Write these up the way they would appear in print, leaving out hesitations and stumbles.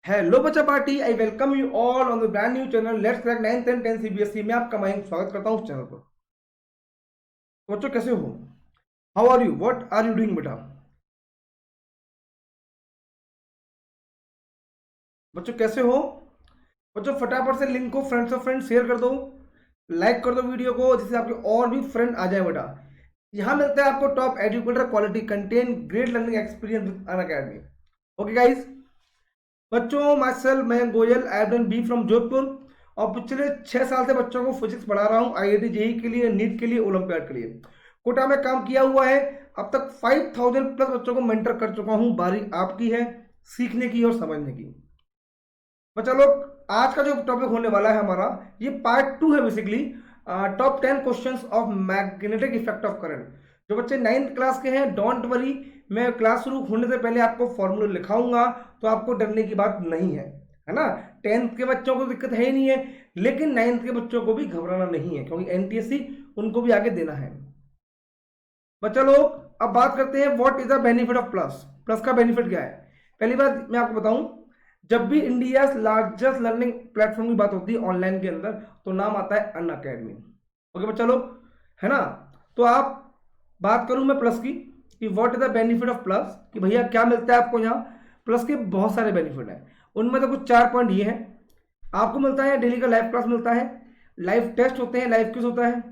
Hello बच्चा party, I welcome you all on the brand new channel let's crack 9th and 10th CBSE में आपका मैं स्वागत करता हूं उस चैनल पर। तो बच्चों कैसे हो? How are you? What are you doing बेटा? बच्चों कैसे हो? बच्चों फटाफट से लिंक को फ्रेंड्स ऑफ फ्रेंड्स शेयर कर दो, लाइक कर दो वीडियो को, जिससे आपके और भी फ्रेंड आ जाए बेटा। यहाँ मिलता है आपको top educator quality content great learning experience with Unacademy. Okay guys, बच्चों माई सेल्फ मैं Goyal, I have done B from Jodhpur और पिछले 6 साल से बच्चों को फिजिक्स पढ़ा रहा हूँ आईआईटी जेई के लिए, नीट के लिए, ओलंपियाड के लिए। कोटा में काम किया हुआ है। अब तक 5000 प्लस बच्चों को मेंटर कर चुका हूँ। बारी आपकी है सीखने की और समझने की। बच्चा लोग, आज का जो टॉपिक होने वाला है हमारा, ये पार्ट 2 है basically. Top 10 questions of magnetic effect of current. जो बच्चे 9th क्लास के हैं, डोंट वरी, मैं क्लास शुरू होने से पहले आपको फॉर्मूला लिखाऊंगा, तो आपको डरने की बात नहीं है ना। 10th के बच्चों को दिक्कत है ही नहीं है, लेकिन 9th के बच्चों को भी घबराना नहीं है, क्योंकि एनटीएससी उनको भी आगे देना है। बच्चा लोग अब बात करते हैं what is the benefit of plus. Plus का बेनिफिट क्या है? पहली बात मैं आपको बताऊं, जब भी इंडिया लार्जेस्ट लर्निंग प्लेटफॉर्म की बात होती है ऑनलाइन के अंदर, तो नाम आता है अन अकेडमी। ओके बच्चा लोग, है ना। तो आप बात करूं मैं प्लस की कि what is the benefit of plus, कि भैया क्या मिलता है आपको यहाँ। प्लस के बहुत सारे बेनिफिट हैं, उनमें तो कुछ 4 पॉइंट ये हैं। आपको मिलता है डेली का लाइव क्लास मिलता है, लाइव टेस्ट होते हैं, लाइव क्विज होता है,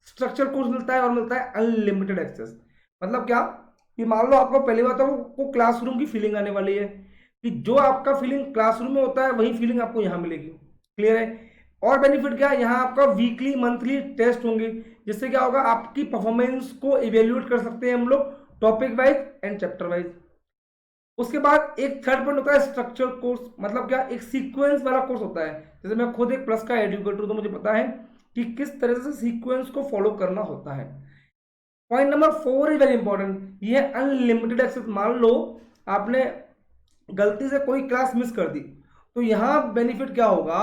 स्ट्रक्चर कोर्स मिलता है और मिलता है अनलिमिटेड एक्सेस। मतलब क्या कि मान लो आपको पहली बात तो वो क्लासरूम की फीलिंग आने वाली है, कि जो आपका फीलिंग क्लासरूम में होता है वही फीलिंग आपको यहाँ मिलेगी। क्लियर है? और बेनिफिट क्या है, यहाँ आपका वीकली मंथली टेस्ट होंगे, जिससे क्या होगा, आपकी परफॉर्मेंस को इवेल्युएट कर सकते हैं हम लोग topic wise and chapter wise. उसके बाद एक थर्ड पॉइंट होता है स्ट्रक्चर कोर्स। मतलब क्या, एक सीक्वेंस वाला कोर्स होता है। जैसे मैं खुद एक प्लस का एजुकेटर हूं, तो मुझे पता है कि किस तरह से सीक्वेंस को फॉलो करना होता है। Point number 4 is very important, ये अनलिमिटेड एक्सेस। मान लो आपने गलती से कोई क्लास मिस कर दी, तो यहाँ बेनिफिट क्या होगा,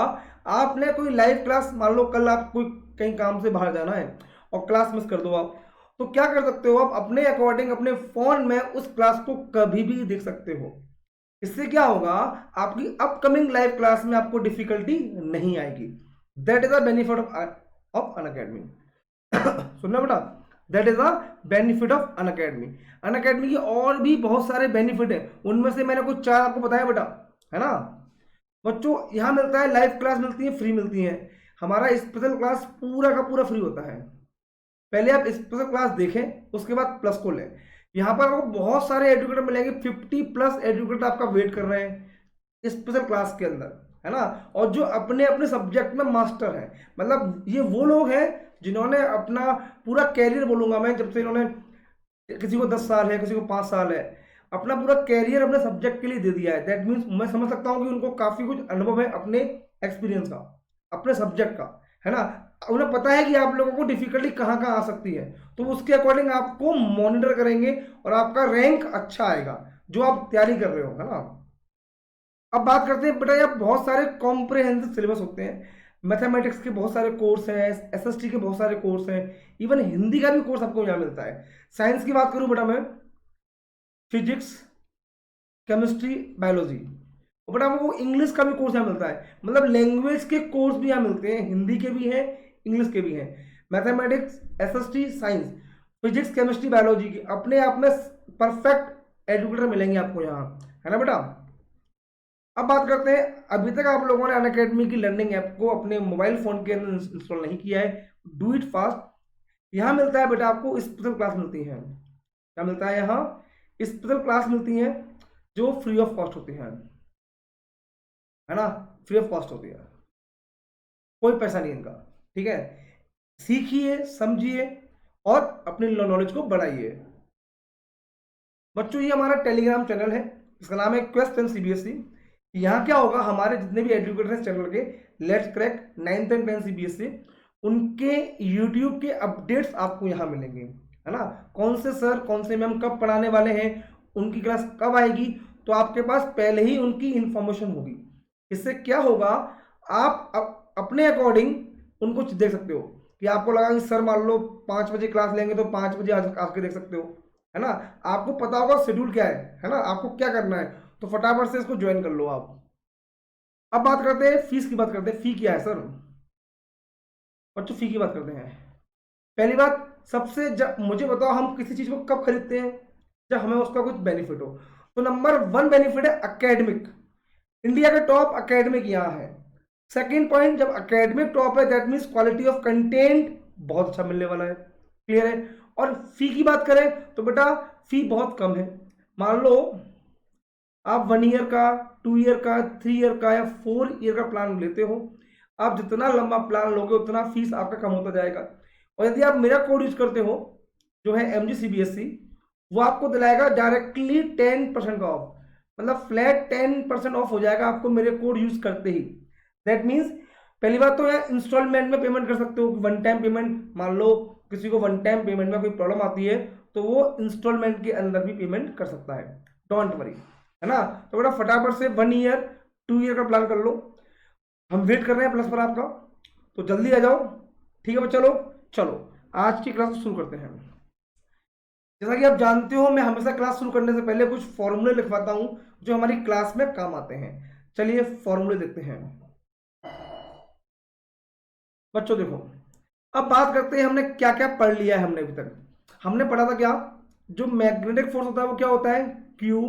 आपने कोई लाइव क्लास, मान लो कल आप कोई कहीं काम से बाहर जाना है और क्लास मिस कर दो आप, तो क्या कर सकते हो, आप अपने अकॉर्डिंग अपने फोन में उस क्लास को कभी भी देख सकते हो। इससे क्या होगा, आपकी अपकमिंग लाइव क्लास में आपको डिफिकल्टी नहीं आएगी। That is the benefit of Unacademy. सुनना बेटा, that is the benefit of Unacademy. Unacademy की और भी बहुत सारे बेनिफिट है, उनमें से मैंने कुछ 4 आपको बताया बेटा, है ना। बच्चों यहाँ मिलता है लाइव क्लास मिलती है, फ्री मिलती है। हमारा स्पेशल क्लास पूरा का पूरा फ्री होता है। पहले आप स्पेशल क्लास देखें, उसके बाद प्लस को लें। यहाँ पर आपको बहुत सारे एजुकेटर मिलेंगे, 50 प्लस एजुकेटर आपका वेट कर रहे हैं स्पेशल क्लास के अंदर, है ना। और जो अपने अपने सब्जेक्ट में मास्टर है, मतलब ये वो लोग हैं जिन्होंने अपना पूरा कैरियर, बोलूंगा मैं, जब से इन्होंने, किसी को 10 साल है, किसी को 5 साल है, अपना पूरा कैरियर अपने सब्जेक्ट के लिए दे दिया है। दैट मीन्स मैं समझ सकता हूँ कि उनको काफी कुछ अनुभव है अपने एक्सपीरियंस का, अपने सब्जेक्ट का, है ना। उन्हें पता है कि आप लोगों को डिफिकल्टी कहाँ कहाँ आ सकती है, तो उसके अकॉर्डिंग आपको मॉनिटर करेंगे और आपका रैंक अच्छा आएगा जो आप तैयारी कर रहे हो, है ना। अब बात करते हैं बेटा, यार बहुत सारे कॉम्प्रिहेंसिव सिलेबस होते हैं। मैथमेटिक्स के बहुत सारे कोर्स हैं, एसएसटी के बहुत सारे कोर्स हैं, इवन हिंदी का भी कोर्स आपको यहाँ मिलता है। साइंस की बात करूँ बेटा मैं, फिजिक्स, केमिस्ट्री, बायोलॉजी, और बेटा वो इंग्लिश का भी कोर्स यहाँ मिलता है। मतलब लैंग्वेज के कोर्स भी यहाँ मिलते हैं, हिंदी के भी हैं, इंग्लिश के भी हैं। Mathematics, SST, science, physics, chemistry, biology की अपने आप में परफेक्ट एजुकेटर मिलेंगे आपको यहाँ, है ना बेटा। अब बात करते हैं, अभी तक आप लोगों ने अनअकैडमी की लर्निंग ऐप को अपने मोबाइल फोन के अंदर इंस्टॉल नहीं किया है, डू इट फास्ट। यहाँ मिलता है बेटा आपको स्पेशल क्लास मिलती है। क्या मिलता है यहाँ? स्पेशल क्लास मिलती है जो फ्री ऑफ कॉस्ट होती है ना। फ्री ऑफ कॉस्ट होती है, कोई पैसा नहीं इनका, ठीक है। सीखिए, समझिए और अपनी नॉलेज को बढ़ाइए। बच्चों ये हमारा टेलीग्राम चैनल है, इसका नाम है क्वेस्ट एंड सीबीएसई। यहाँ क्या होगा, हमारे जितने भी एजुकेटर हैं चैनल के, let's crack 9th and 10th CBSE, उनके यूट्यूब के अपडेट्स आपको यहाँ मिलेंगे, है ना। कौन से सर, कौन से मैम कब पढ़ाने वाले हैं, उनकी क्लास कब आएगी, तो आपके पास पहले ही उनकी इंफॉर्मेशन होगी। इससे क्या होगा, आप अपने अकॉर्डिंग उनको देख सकते हो। कि आपको लगा कि सर मान लो 5 बजे क्लास लेंगे, तो 5 बजे आके देख सकते हो, है ना। आपको पता होगा शेड्यूल क्या है ना, आपको क्या करना है, तो फटाफट से इसको ज्वाइन कर लो आप। अब बात करते हैं फीस की, बात करते हैं फी क्या है सर बच्चों, फी की बात करते हैं। पहली बात, मुझे बताओ हम किसी चीज को कब खरीदते हैं, जब हमें उसका कुछ बेनिफिट हो। तो नंबर वन बेनिफिट है अकेडमिक, इंडिया का टॉप अकेडमिक यहाँ है। सेकंड पॉइंट, जब अकेडमिक टॉप है that means quality of content बहुत अच्छा मिलने वाला है, क्लियर है। और फी की बात करें तो बेटा फी बहुत कम है। मान लो आप 1 ईयर का, 2 ईयर का, 3 ईयर का या 4 ईयर का प्लान लेते हो, आप जितना लंबा प्लान लोगे उतना फीस आपका कम होता जाएगा। और यदि आप मेरा कोड यूज करते हो जो है MGCBSC, वो आपको दिलाएगा डायरेक्टली 10% का ऑफ, मतलब फ्लैट 10% ऑफ हो जाएगा आपको मेरे कोड यूज करते ही। दैट मीन्स पहली बात तो यार इंस्टॉलमेंट में पेमेंट कर सकते हो, वन टाइम पेमेंट, मान लो किसी को वन टाइम पेमेंट में कोई प्रॉब्लम आती है तो वो इंस्टॉलमेंट के अंदर भी पेमेंट कर सकता है, डोंट वरी, है ना। तो बेटा फटाफट से 1 ईयर 2 ईयर का प्लान कर लो, हम वेट कर रहे हैं प्लस पर आपका, तो जल्दी आ जाओ। ठीक है बच्चा लोग, चलो आज की क्लास शुरू करते हैं। जैसा कि आप जानते हो मैं हमेशा क्लास शुरू करने से पहले कुछ फॉर्मूले लिखवाता हूं जो हमारी क्लास में काम आते हैं। चलिए फॉर्मूले देखते हैं बच्चों। देखो अब बात करते हैं हमने क्या क्या पढ़ लिया है। हमने अभी तक हमने पढ़ा था क्या, जो मैग्नेटिक फोर्स होता है वो क्या होता है, Q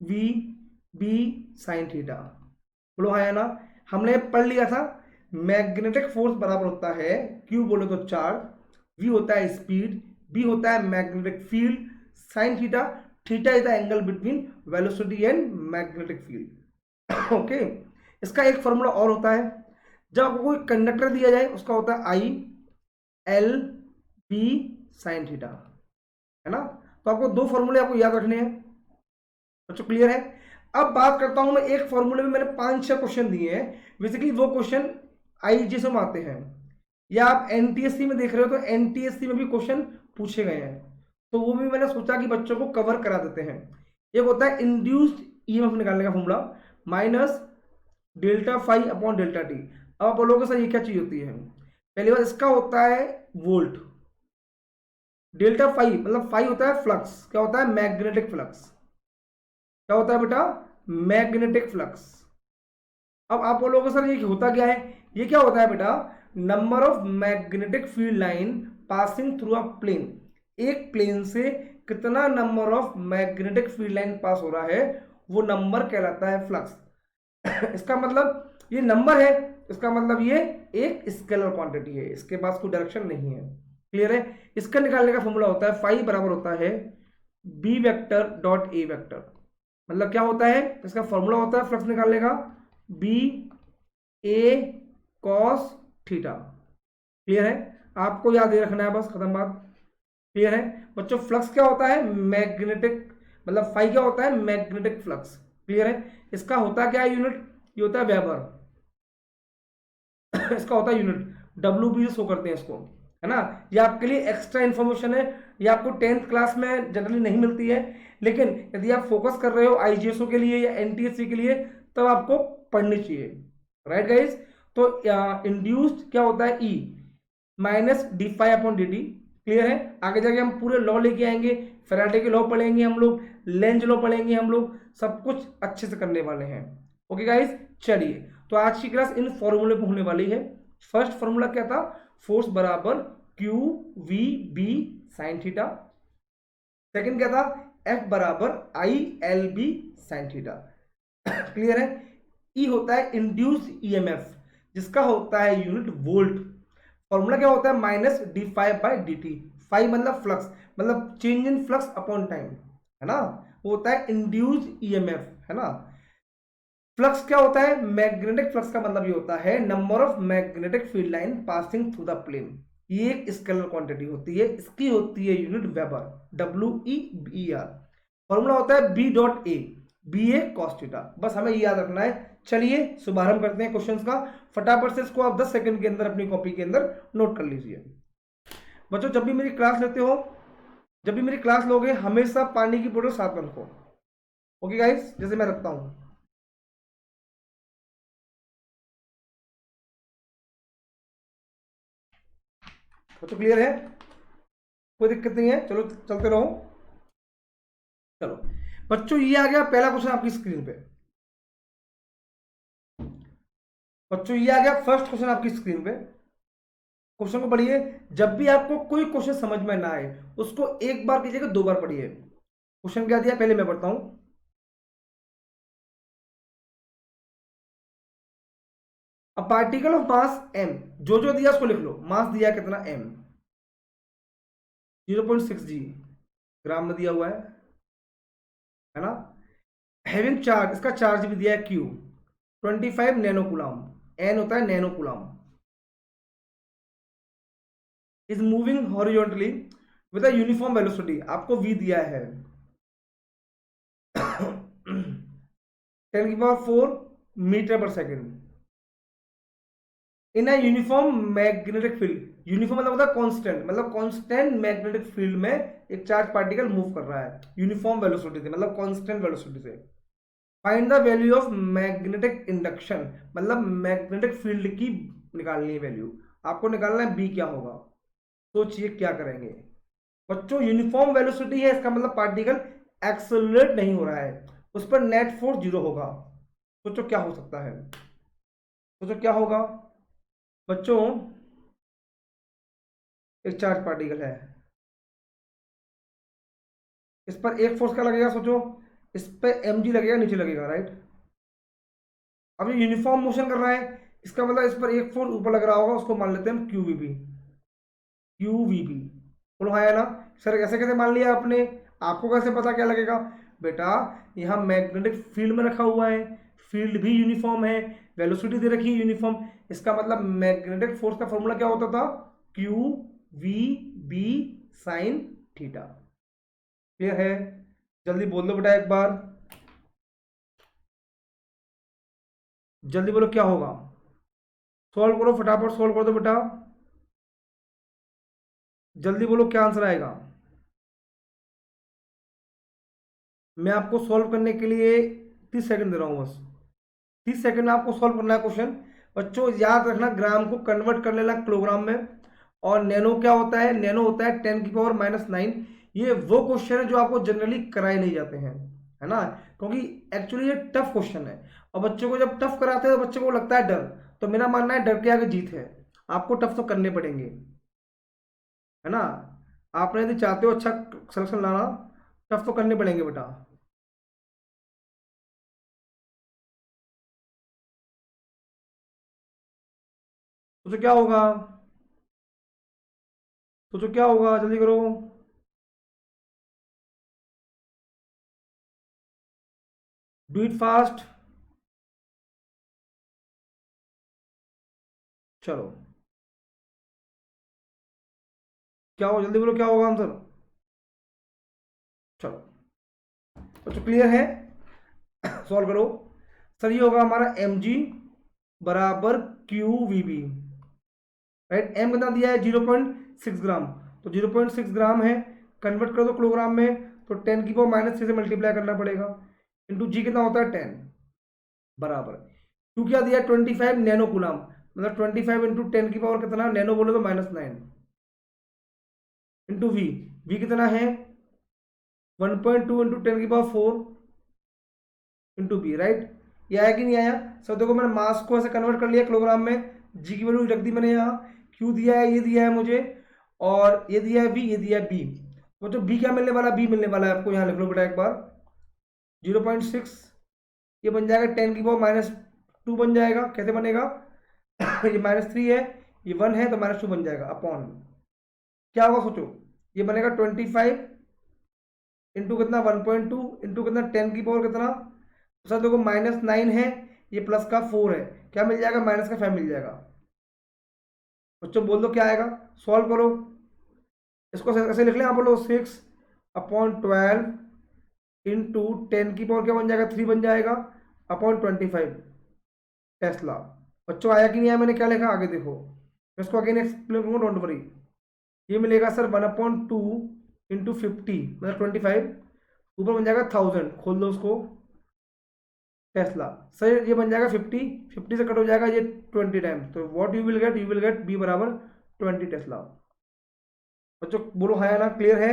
V B sign theta. बोलो हाँ या ना। हमने पढ़ लिया था मैग्नेटिक फोर्स बराबर होता है Q बोले तो चार्ज, V होता है स्पीड, B होता है magnetic field, sine theta, theta is the angle between velocity and magnetic field. Okay, इसका एक फॉर्मूला और होता है, जब आपको कोई कंडक्टर दिया जाए उसका होता है I L B sine theta, है ना। तो आपको दो फॉर्मूले आपको याद रखने हैं बच्चों, क्लियर है। अब बात करता हूं मैं, एक फॉर्मूले में मैंने 5-6 क्वेश्चन दिए हैं, बेसिकली वो क्वेश्चन IGS में आते हैं, या आप NTSC में देख रहे हो तो NTSC में भी क्वेश्चन पूछे गए हैं, तो वो भी मैंने सोचा कि बच्चों को कवर करा देते हैं। एक होता है इंड्यूस्ड EMF निकालने का formula, minus delta phi upon delta T. अब आप बोलोगे सर ये क्या चीज होती है, पहली बार इसका होता है वोल्ट, डेल्टा फाई मतलब फाई होता है फ्लक्स, क्या होता है मैग्नेटिक फ्लक्स, क्या होता है बेटा मैग्नेटिक फ्लक्स। अब आप बोलोगे सर ये होता क्या है, ये क्या होता है बेटा, number of magnetic field line passing through a plane, एक प्लेन से कितना number of magnetic field line pass हो रहा है वो नंबर कहलाता है फ्लक्स। इसका मतलब ये नंबर है, इसका मतलब ये एक स्केलर क्वांटिटी है, इसके पास कोई डायरेक्शन नहीं है, क्लियर है। इसका निकालने का फॉर्मूला होता है फाई बराबर होता है B vector dot A vector, मतलब क्या होता है, इसका फॉर्मूला होता है फ्लक्स निकालने का B A cos theta, clear है। आपको याद ही रखना है बस, खत्म बात, क्लियर है बच्चों। फ्लक्स क्या होता है मैग्नेटिक, मतलब फाई क्या होता है मैग्नेटिक फ्लक्स, क्लियर है। इसका होता क्या है यूनिट, ये होता है वेबर। इसका होता है यूनिट, WB से शो करते हैं इसको, है ना। ये आपके लिए एक्स्ट्रा इंफॉर्मेशन है, ये आपको 10th क्लास में जनरली नहीं मिलती है, लेकिन यदि आप फोकस कर रहे हो IGSO के लिए या NTSC के लिए तब आपको पढ़नी चाहिए, राइट गाइज। तो इंड्यूस्ड क्या होता है E minus D phi upon D T, clear है। आगे जाके हम पूरे लॉ लेके आएंगे, फैराडे के लॉ पढ़ेंगे हम लोग, लेंज लॉ पढ़ेंगे हम लोग, सब कुछ अच्छे से करने वाले हैं। ओके गाइज, चलिए तो आज की क्लास इन फॉर्मूले पे होने वाली है। फर्स्ट फॉर्मूला क्या था, फोर्स बराबर Q V B sine theta. Second क्या था, एफ बराबर I L B sine theta, clear है। ई होता है इंड्यूस्ड EMF जिसका होता है यूनिट वोल्ट। फॉर्मूला क्या होता है minus D five by D T, five मतलब फ्लक्स, मतलब change in flux upon time, है ना। वो होता है इंड्यूस्ड EMF, है ना। फ्लक्स क्या होता है मैग्नेटिक फ्लक्स, का मतलब ये होता है number of magnetic field line passing through the plane, ये एक स्केलर क्वांटिटी होती है, इसकी होती है यूनिट वेबर, WEBER। फॉर्मूला होता है B dot A, B A cos theta, बस हमें ये याद रखना है। चलिए शुभारंभ करते हैं क्वेश्चंस का, फटाफट से इसको आप 10 सेकंड के अंदर अपनी कॉपी के अंदर नोट कर लीजिए। बच्चों जब भी मेरी क्लास लेते हो, जब भी मेरी क्लास लोगे हमेशा पानी की बोतल साथ में रखो, ओके गाइस, जैसे मैं रखता हूं। बच्चों क्लियर है, कोई दिक्कत नहीं है, चलो चलते रहो। चलो बच्चों ये आ गया पहला क्वेश्चन आपकी स्क्रीन पे, बच्चों ये आ गया फर्स्ट क्वेश्चन आपकी स्क्रीन पे। क्वेश्चन को पढ़िए। जब भी आपको कोई क्वेश्चन समझ में ना आए उसको एक बार कीजिएगा, 2 बार पढ़िए। क्वेश्चन क्या दिया पहले मैं पढ़ता हूं। A particle of mass m, जो जो दिया उसको लिख लो। मास दिया कितना m, 0.6 g ग्राम में दिया हुआ है ना। हैविंग चार्ज, इसका चार्ज भी दिया है q, 25 नैनो कूलम, n होता है nano coulomb. Is moving horizontally with a uniform velocity, आपको v दिया है 10⁴ मीटर पर second in a uniform magnetic field. Uniform मतलब होता है कांस्टेंट, मतलब कांस्टेंट मैग्नेटिक फील्ड में एक चार्ज पार्टिकल मूव कर रहा है यूनिफॉर्म वेलोसिटी से, मतलब कांस्टेंट वेलोसिटी से। Find the value of magnetic induction, मतलब मैग्नेटिक फील्ड की निकालनी है वैल्यू। आपको निकालना है बी क्या होगा। सोचिए क्या करेंगे बच्चों। यूनिफॉर्म वेलोसिटी है, इसका मतलब पार्टिकल एक्सेलरेट नहीं हो रहा है, उस पर नेट फोर्स 0 होगा। सोचो क्या हो सकता है, सोचो क्या होगा बच्चों। एक चार्ज पार्टिकल है, इस पर एक फोर्स क्या लगेगा सोचो। इस पे mg लगेगा, नीचे लगेगा, राइट। अब ये यूनिफॉर्म मोशन कर रहा है, इसका मतलब इस पर एक फोर्स ऊपर लग रहा होगा, उसको मान लेते हैं हम QVB। QVB बोलो हाँ या ना। सर कैसे कैसे मान लिया आपने, आपको कैसे पता क्या लगेगा बेटा। यहाँ मैग्नेटिक फील्ड में रखा हुआ है, फील्ड भी यूनिफॉर्म है, वेलोसिटी दे रखी है यूनिफॉर्म। इसका मतलब मैग्नेटिक फोर्स का फॉर्मूला क्या होता था, QVB साइन थीटा। क्लियर है, जल्दी बोल दो बेटा एक बार, जल्दी बोलो क्या होगा। सॉल्व करो फटाफट, सॉल्व कर दो बेटा, जल्दी बोलो क्या आंसर आएगा। मैं आपको सॉल्व करने के लिए 30 सेकंड दे रहा हूं बस। 30 सेकंड में आपको सॉल्व करना है क्वेश्चन। बच्चों याद रखना, ग्राम को कन्वर्ट कर लेना किलोग्राम में। और नैनो क्या होता है, नैनो होता है 10⁻⁹। ये वो क्वेश्चन है जो आपको जनरली कराए नहीं जाते हैं, है ना, क्योंकि एक्चुअली ये टफ क्वेश्चन है। और बच्चों को जब टफ कराते हैं तो बच्चों को लगता है डर, तो मेरा मानना है डर के आगे जीत है। आपको टफ तो करने पड़ेंगे, है ना। आपने यदि चाहते हो अच्छा सिलेक्शन लाना, टफ तो करने पड़ेंगे बेटा। सोचो क्या होगा, सोचो क्या होगा, जल्दी करो। Do it fast. चलो क्या होगा, जल्दी बोलो क्या होगा आंसर। चलो तो क्लियर है, सॉल्व करो। सर ये होगा हमारा mg बराबर QVB, राइट। m कितना दिया है 0.6 ग्राम, तो 0.6 ग्राम है, कन्वर्ट कर दो किलोग्राम में, तो 10⁻³ से मल्टीप्लाई करना पड़ेगा। इंटू जी कितना होता है 10 बराबर क्यू क्या दिया 25 नैनो कूलम, मतलब 25 इंटू 10 कितना, नैनो बोले तो -9 इंटू वी। वी कितना है 1.2 इंटू 10⁴ इंटू बी, राइट। ये आया कि नहीं आया। सब देखो मैंने मास को ऐसे कन्वर्ट कर लिया किलोग्राम में, जी की वैल्यू रख दी मैंने यहाँ। क्यू दिया है, ये दिया है मुझे, और ये दिया है बी, ये दिया है बी। तो जो बी क्या मिलने वाला, बी मिलने वाला है आपको, यहाँ लिख लो बेटा एक बार। 0.6 ये बन जाएगा 10⁻⁻² बन जाएगा। कैसे बनेगा ये -3 है, ये 1 है, तो -2 बन जाएगा अपॉन क्या होगा सोचो। ये बनेगा 25 इंटू कितना 1.2 इंटू कितना 10⁻, कितना सर देखो -9 है, ये प्लस का 4 है, क्या मिल जाएगा, माइनस का 5 मिल जाएगा। बच्चों बोल दो क्या आएगा, सॉल्व करो। इसको ऐसे लिख लें आप बोलो 6/12 इंटू 10⁻, क्या बन जाएगा 3 बन जाएगा, अपॉन 25 टेस्ला। बच्चों आया कि नहीं आया, मैंने क्या लिखा आगे देखो, मैं इसको अगेन एक्सप्लेन करूँगा, डोंट वरी। ये मिलेगा सर 1/2 इंटू 50 मतलब 25, ऊपर बन जाएगा 1000, खोल दो उसको, टेस्ला। सर ये बन जाएगा 50 से कट हो जाएगा ये 20 टाइम्स, तो what you will get, you will get B बराबर 20 टेस्ला। बच्चों बोलो हाँ या ना, क्लियर है,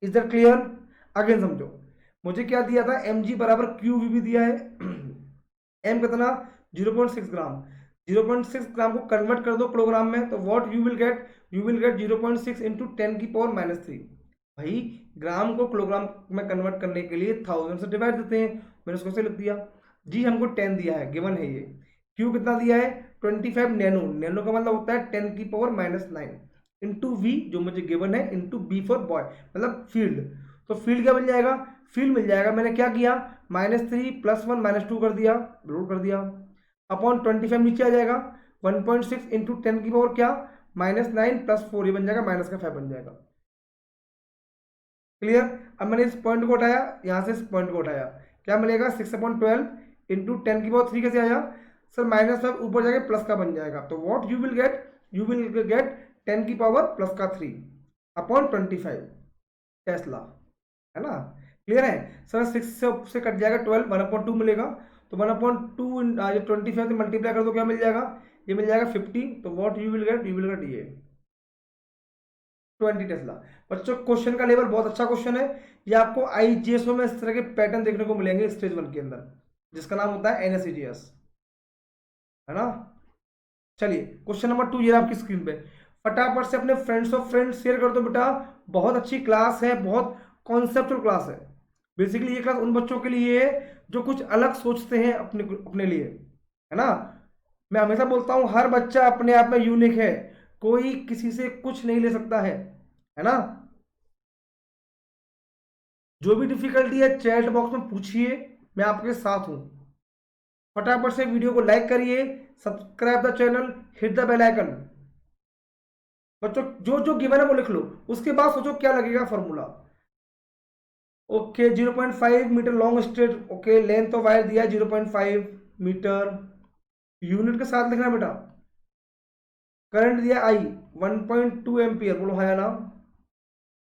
इज दैट क्लियर। अगेन समझो, मुझे क्या दिया था mg बराबर QVB दिया है m कितना 0.6 ग्राम। 0.6 ग्राम को कन्वर्ट कर दो किलोग्राम में, तो what you will gate 0.6 into 10⁻³ भाई ग्राम को किलोग्राम में कन्वर्ट करने के लिए 1000 से डिवाइड देते हैं, मैंने उसको से लिख दिया। जी हमको 10 दिया है, गिवन है ये। क्यू कितना दिया है 25 नैनो, नैनो का मतलब होता है 10⁻⁹ इंटू वी जो मुझे गिवन है, इंटू बी फॉर बॉय मतलब फील्ड। तो फील्ड क्या मिल जाएगा, फील्ड मिल जाएगा, मैंने क्या किया -3 +1 -2 कर दिया, लोड कर दिया, अपॉन 25 नीचे आ जाएगा, 1.6 इंटू 10 की पावर क्या -9 + 4 ये बन जाएगा माइनस का 5 बन जाएगा। क्लियर। अब मैंने इस पॉइंट को उठाया, यहां से इस पॉइंट को उठाया, क्या मिलेगा 6/12 इंटू 10 की पावर 3 कैसे आया सर -5 ऊपर जाके प्लस का बन जाएगा, तो व्हाट यू विल गेट 10 की पावर +3 अपॉन 25 टेस्ला, है ना। क्लियर है सर। 6 से कट जाएगा 12, 1/2 मिलेगा, तो 1/2 25 से मल्टीप्लाई कर दो क्या मिल जाएगा, ये मिल जाएगा 50, तो व्हाट यू विल गेट ये 20 टेस्ला। बच्चों क्वेश्चन का लेवल बहुत अच्छा क्वेश्चन है, ये आपको आईजीएसओ में इस तरह के पैटर्न देखने को मिलेंगे स्टेज 1 के अंदर, जिसका नाम होता है एनएसईजीएस, है ना। चलिए क्वेश्चन नंबर 2 ये आपकी स्क्रीन पे, फटाफट से अपने फ्रेंड्स ऑफ फ्रेंड्स शेयर कर दो बेटा। बहुत अच्छी क्लास है, बहुत कॉन्सेप्चुअल क्लास है। बेसिकली ये क्लास उन बच्चों के लिए है जो कुछ अलग सोचते हैं अपने अपने लिए, है ना। मैं हमेशा बोलता हूं हर बच्चा अपने आप में यूनिक है, कोई किसी से कुछ नहीं ले सकता है ना। जो भी डिफिकल्टी है चैट बॉक्स में पूछिए, मैं आपके साथ हूं। फटाफट से वीडियो को लाइक करिए, subscribe the channel, hit the bell icon. बच्चों जो जो गिवन है वो लिख लो, उसके बाद सोचो क्या लगेगा formula. Okay 0.5 metre long straight, okay length of wire दिया है 0.5 मीटर, यूनिट के साथ लिखना बेटा। करंट दिया आई 1.2 एम्पियर, बोलो हाँ या ना।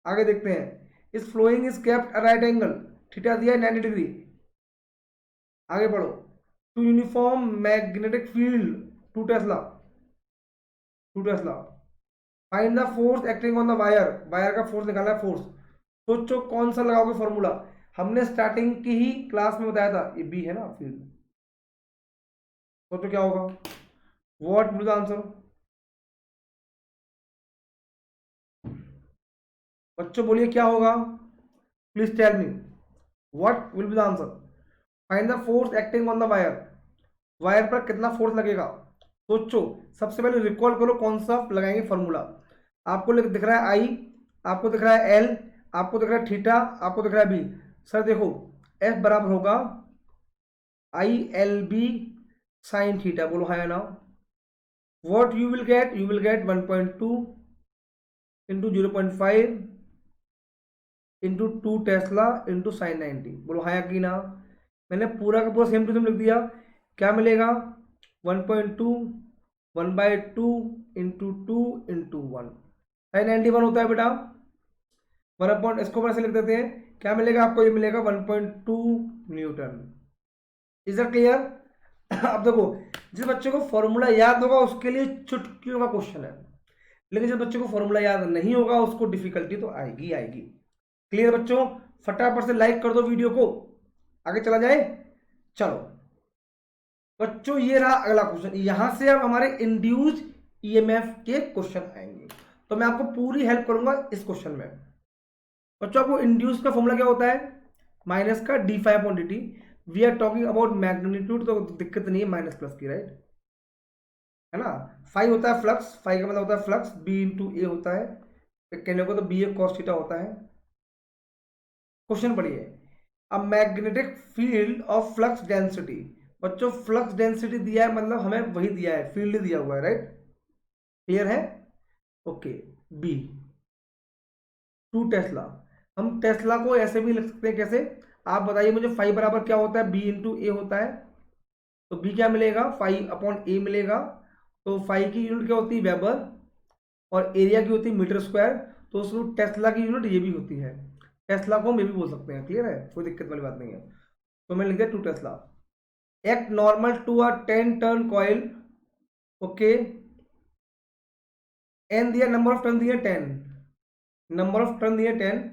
आगे देखते हैं, इस flowing is kept right angle, theta दिया है 90 डिग्री। आगे बढ़ो, to uniform magnetic field 2 tesla, find the force acting on the wire, wire का फोर्स निकालना है, फोर्स। सोचो कौन सा लगाओगे फॉर्मूला, हमने स्टार्टिंग की ही क्लास में बताया था, ये बी है ना फील्ड। सोचो क्या होगा, व्हाट विल द आंसर। बच्चों बोलिए क्या होगा, please tell me what will be the answer. Find the force acting on the wire, wire पर कितना फोर्स लगेगा। सोचो, सबसे पहले रिकॉल करो कौन सा लगाएंगे फॉर्मूला। आपको दिख रहा है आई, आपको दिख रहा है एल, आपको दिख रहा है थीटा, आपको दिख रहा है बी। सर देखो एफ बराबर होगा I L B sine theta, बोलो हाँ या ना। What you will get 1.2 into 0.5 into 2 tesla into sine 90, बोलो हाँ या कि ना। मैंने पूरा का पूरा सेम टू सेम लिख दिया, क्या मिलेगा 1.2 1/2 इंटू 2 इंटू 1, साइन 91 होता है बेटा। 1 इसको वैसे लिख देते हैं, क्या मिलेगा आपको, ये मिलेगा 1.2 न्यूटन। Is it clear. अब देखो जिस बच्चे को फॉर्मूला याद होगा उसके लिए चुटकियों का क्वेश्चन है, लेकिन जिस बच्चे को फॉर्मूला याद नहीं होगा उसको डिफिकल्टी तो आएगी आएगी। क्लियर बच्चों, फटाफट से लाइक कर दो वीडियो को, आगे चला जाए। चलो बच्चों ये रहा अगला क्वेश्चन, यहां से अब हमारे इंड्यूस्ड ईएमएफ के क्वेश्चन आएंगे, तो मैं आपको पूरी हेल्प करूंगा इस क्वेश्चन में। बच्चों आपको इंड्यूस का फॉर्मूला क्या होता है, माइनस का d∅dt। We are talking about magnitude, तो दिक्कत नहीं है माइनस प्लस की, राइट, है ना। फाई होता है फ्लक्स, फाई का मतलब होता है फ्लक्स, बी इंटू ए होता है, कहने को तो बी ए कॉस थीटा होता है। क्वेश्चन पढ़िए, a magnetic field of flux density. बच्चों फ्लक्स डेंसिटी दिया है मतलब हमें वही दिया है, फील्ड दिया हुआ है, राइट। क्लियर है, ओके। बी 2 टेस्ला, हम टेस्ला को ऐसे भी लिख सकते हैं, कैसे आप बताइए मुझे। फाई बराबर क्या होता है, बी इंटू ए होता है, तो बी क्या मिलेगा, फाई अपॉन ए मिलेगा। तो फाई की यूनिट क्या होती है, वेबर, और एरिया की होती है मीटर स्क्वायर, तो उसमें टेस्ला की यूनिट ये भी होती है, टेस्ला को हम ये भी बोल सकते हैं। क्लियर है, कोई दिक्कत वाली बात नहीं है। तो मैंने लिख दिया 2 tesla. Act normal to a 10 turn coil, okay, N दिया, नंबर ऑफ टर्न दिया 10, नंबर ऑफ टर्न दिया 10,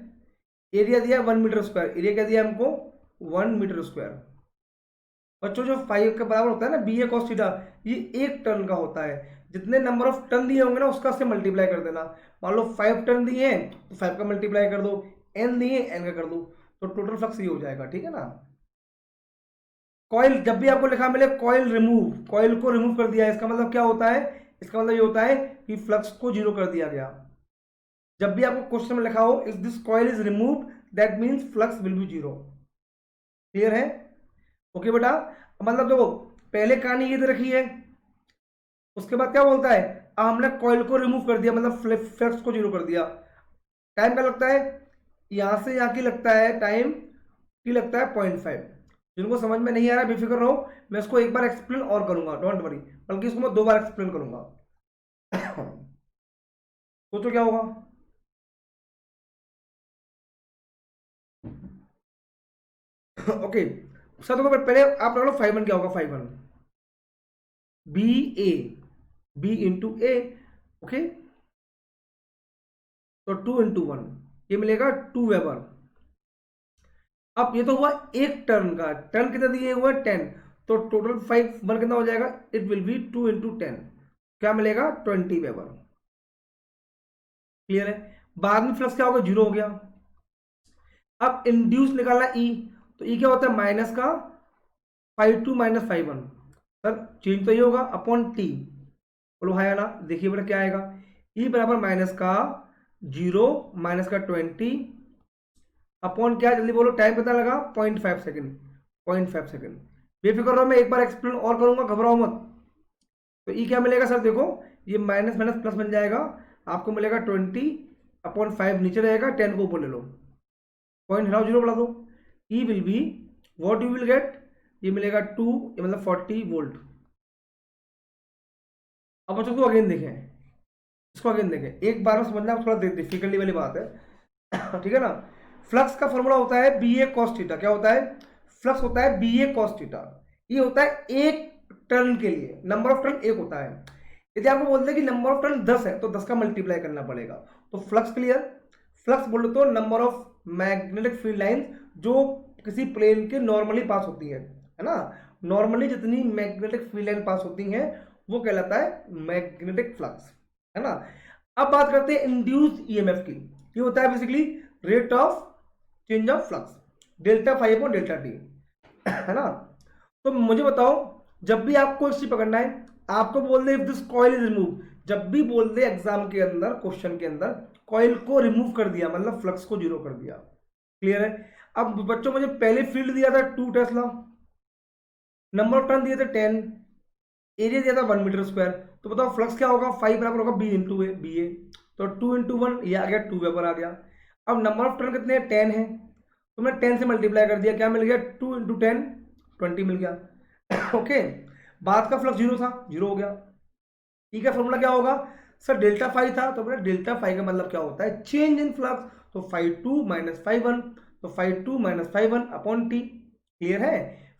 एरिया दिया 1 मीटर स्क्वायर, एरिया क्या दिया हमको 1 मीटर स्क्वायर। बच्चों जो 5 के बराबर होता है ना बी ए कॉस थीटा, ये 1 टर्न का होता है। जितने नंबर ऑफ टर्न दिए होंगे ना उसका से मल्टीप्लाई कर देना। मान लो 5 टर्न दिए हैं तो 5 का मल्टीप्लाई कर दो, एन दिए एन का कर दो, तो टोटल फ्लक्स ये हो जाएगा, ठीक है ना। कॉइल जब भी आपको लिखा मिले कॉइल रिमूव, कॉइल को रिमूव कर दिया है, इसका मतलब क्या होता है, इसका मतलब ये होता है कि फ्लक्स को जीरो कर दिया गया। जब भी आपको क्वेश्चन में लिखा हो if this coil is removed that means flux will be zero. Clear है? ओके बेटा, मतलब देखो पहले कहानी ये दे रखी है, उसके बाद क्या बोलता है, अब हमने कॉइल को रिमूव कर दिया मतलब फ्लक्स को जीरो कर दिया। टाइम क्या लगता है, यहां से यहां की लगता है टाइम की लगता है 0.5। जिनको समझ में नहीं आ रहा बेफिक्र रहो, मैं इसको एक बार एक्सप्लेन और करूंगा, डोंट वरी, बल्कि इसको मैं 2 बार एक्सप्लेन करूंगा। सोचो क्या होगा। ओके सर, देखो पहले आप लगा लो 5 क्या होगा, 5 बी ए, बी इंटू ए, ओके, तो 2 इंटू 1 ये मिलेगा 2 वेबर। अब ये तो हुआ एक टर्न का, टर्न कितना दिए हुआ है 10, तो टोटल 5 1 कितना हो जाएगा, इट विल बी 2 इंटू 10, क्या मिलेगा 20 वेबर। क्लियर है? बाद में फ्लक्स क्या होगा, जीरो हो गया। अब इंड्यूस निकालना ई, तो ई क्या होता है माइनस का 5 2 - 5 1, सर चेंज तो ये होगा अपॉन टी, बोलो हाँ या ना, देखिए बेटा क्या आएगा, ई बराबर माइनस का 0 माइनस का 20 अपॉन क्या, जल्दी बोलो, टाइम पता लगा 0.5 सेकेंड, 0.5 सेकेंड। बेफिक्र रहो, मैं एक बार एक्सप्लेन और करूंगा, घबराओ मत। तो ई क्या मिलेगा सर, देखो ये माइनस माइनस प्लस बन जाएगा, आपको मिलेगा 20/5, नीचे रहेगा 10 को ऊपर ले लो, पॉइंट हटाओ, जीरो बढ़ा दो, E will be what you will get, ये मिलेगा 2, ये मतलब 40 वोल्ट। अब बच्चों को अगेन देखें, इसको अगेन देखें, एक बार में समझना थोड़ा डिफिकल्टी वाली बात है। ठीक है ना। फ्लक्स का फॉर्मूला होता है बी ए कॉस थीटा, क्या होता है, फ्लक्स होता है बी ए कॉस थीटा, ये होता है एक टर्न के लिए, नंबर ऑफ टर्न एक होता है। यदि आपको बोलते हैं कि नंबर ऑफ टर्न 10 है तो 10 का मल्टीप्लाई करना पड़ेगा, तो फ्लक्स क्लियर। फ्लक्स बोले तो number of magnetic field line जो किसी प्लेन के नॉर्मली पास होती है ना, नॉर्मली जितनी मैग्नेटिक फील्ड लाइन पास होती हैं वो कहलाता है मैग्नेटिक फ्लक्स, है ना। अब बात करते हैं इंड्यूस ईएमएफ की, ये होता है basically rate of change of flux, delta five upon delta T, है ना। तो मुझे बताओ, जब भी आपको इस चीज पकड़ना है, आपको बोल they if this coil is remove, जब भी बोल दे एग्जाम के अंदर क्वेश्चन के अंदर कॉइल को रिमूव कर दिया मतलब फ्लक्स को जीरो कर दिया। क्लियर है? अब बच्चों मुझे पहले फील्ड दिया था 2 टेस्ला, नंबर ऑफ टर्न दिए थे 10, एरिया दिया था 1 मीटर स्क्वायर, तो बताओ फ्लक्स क्या होगा, 5 बराबर होगा बी इंटू ए, बी ए, तो 2 इंटू 1 ये आ गया 2 वेबर आ गया। अब नंबर ऑफ टर्न कितने हैं, 10 है, तो मैंने 10 से मल्टीप्लाई कर दिया, क्या मिल गया 2 इंटू 10, 20 मिल गया। ओके, बाद का फ्लक्स जीरो था, जीरो हो गया। ठीक है, फॉर्मूला क्या होगा सर, डेल्टा फाइव था, तो बोला डेल्टा फाइव का मतलब क्या होता है, चेंज इन फ्लक्स, तो 5 2 - 5 1, तो 5 2 - 5 1 अपॉन टी। क्लियर है?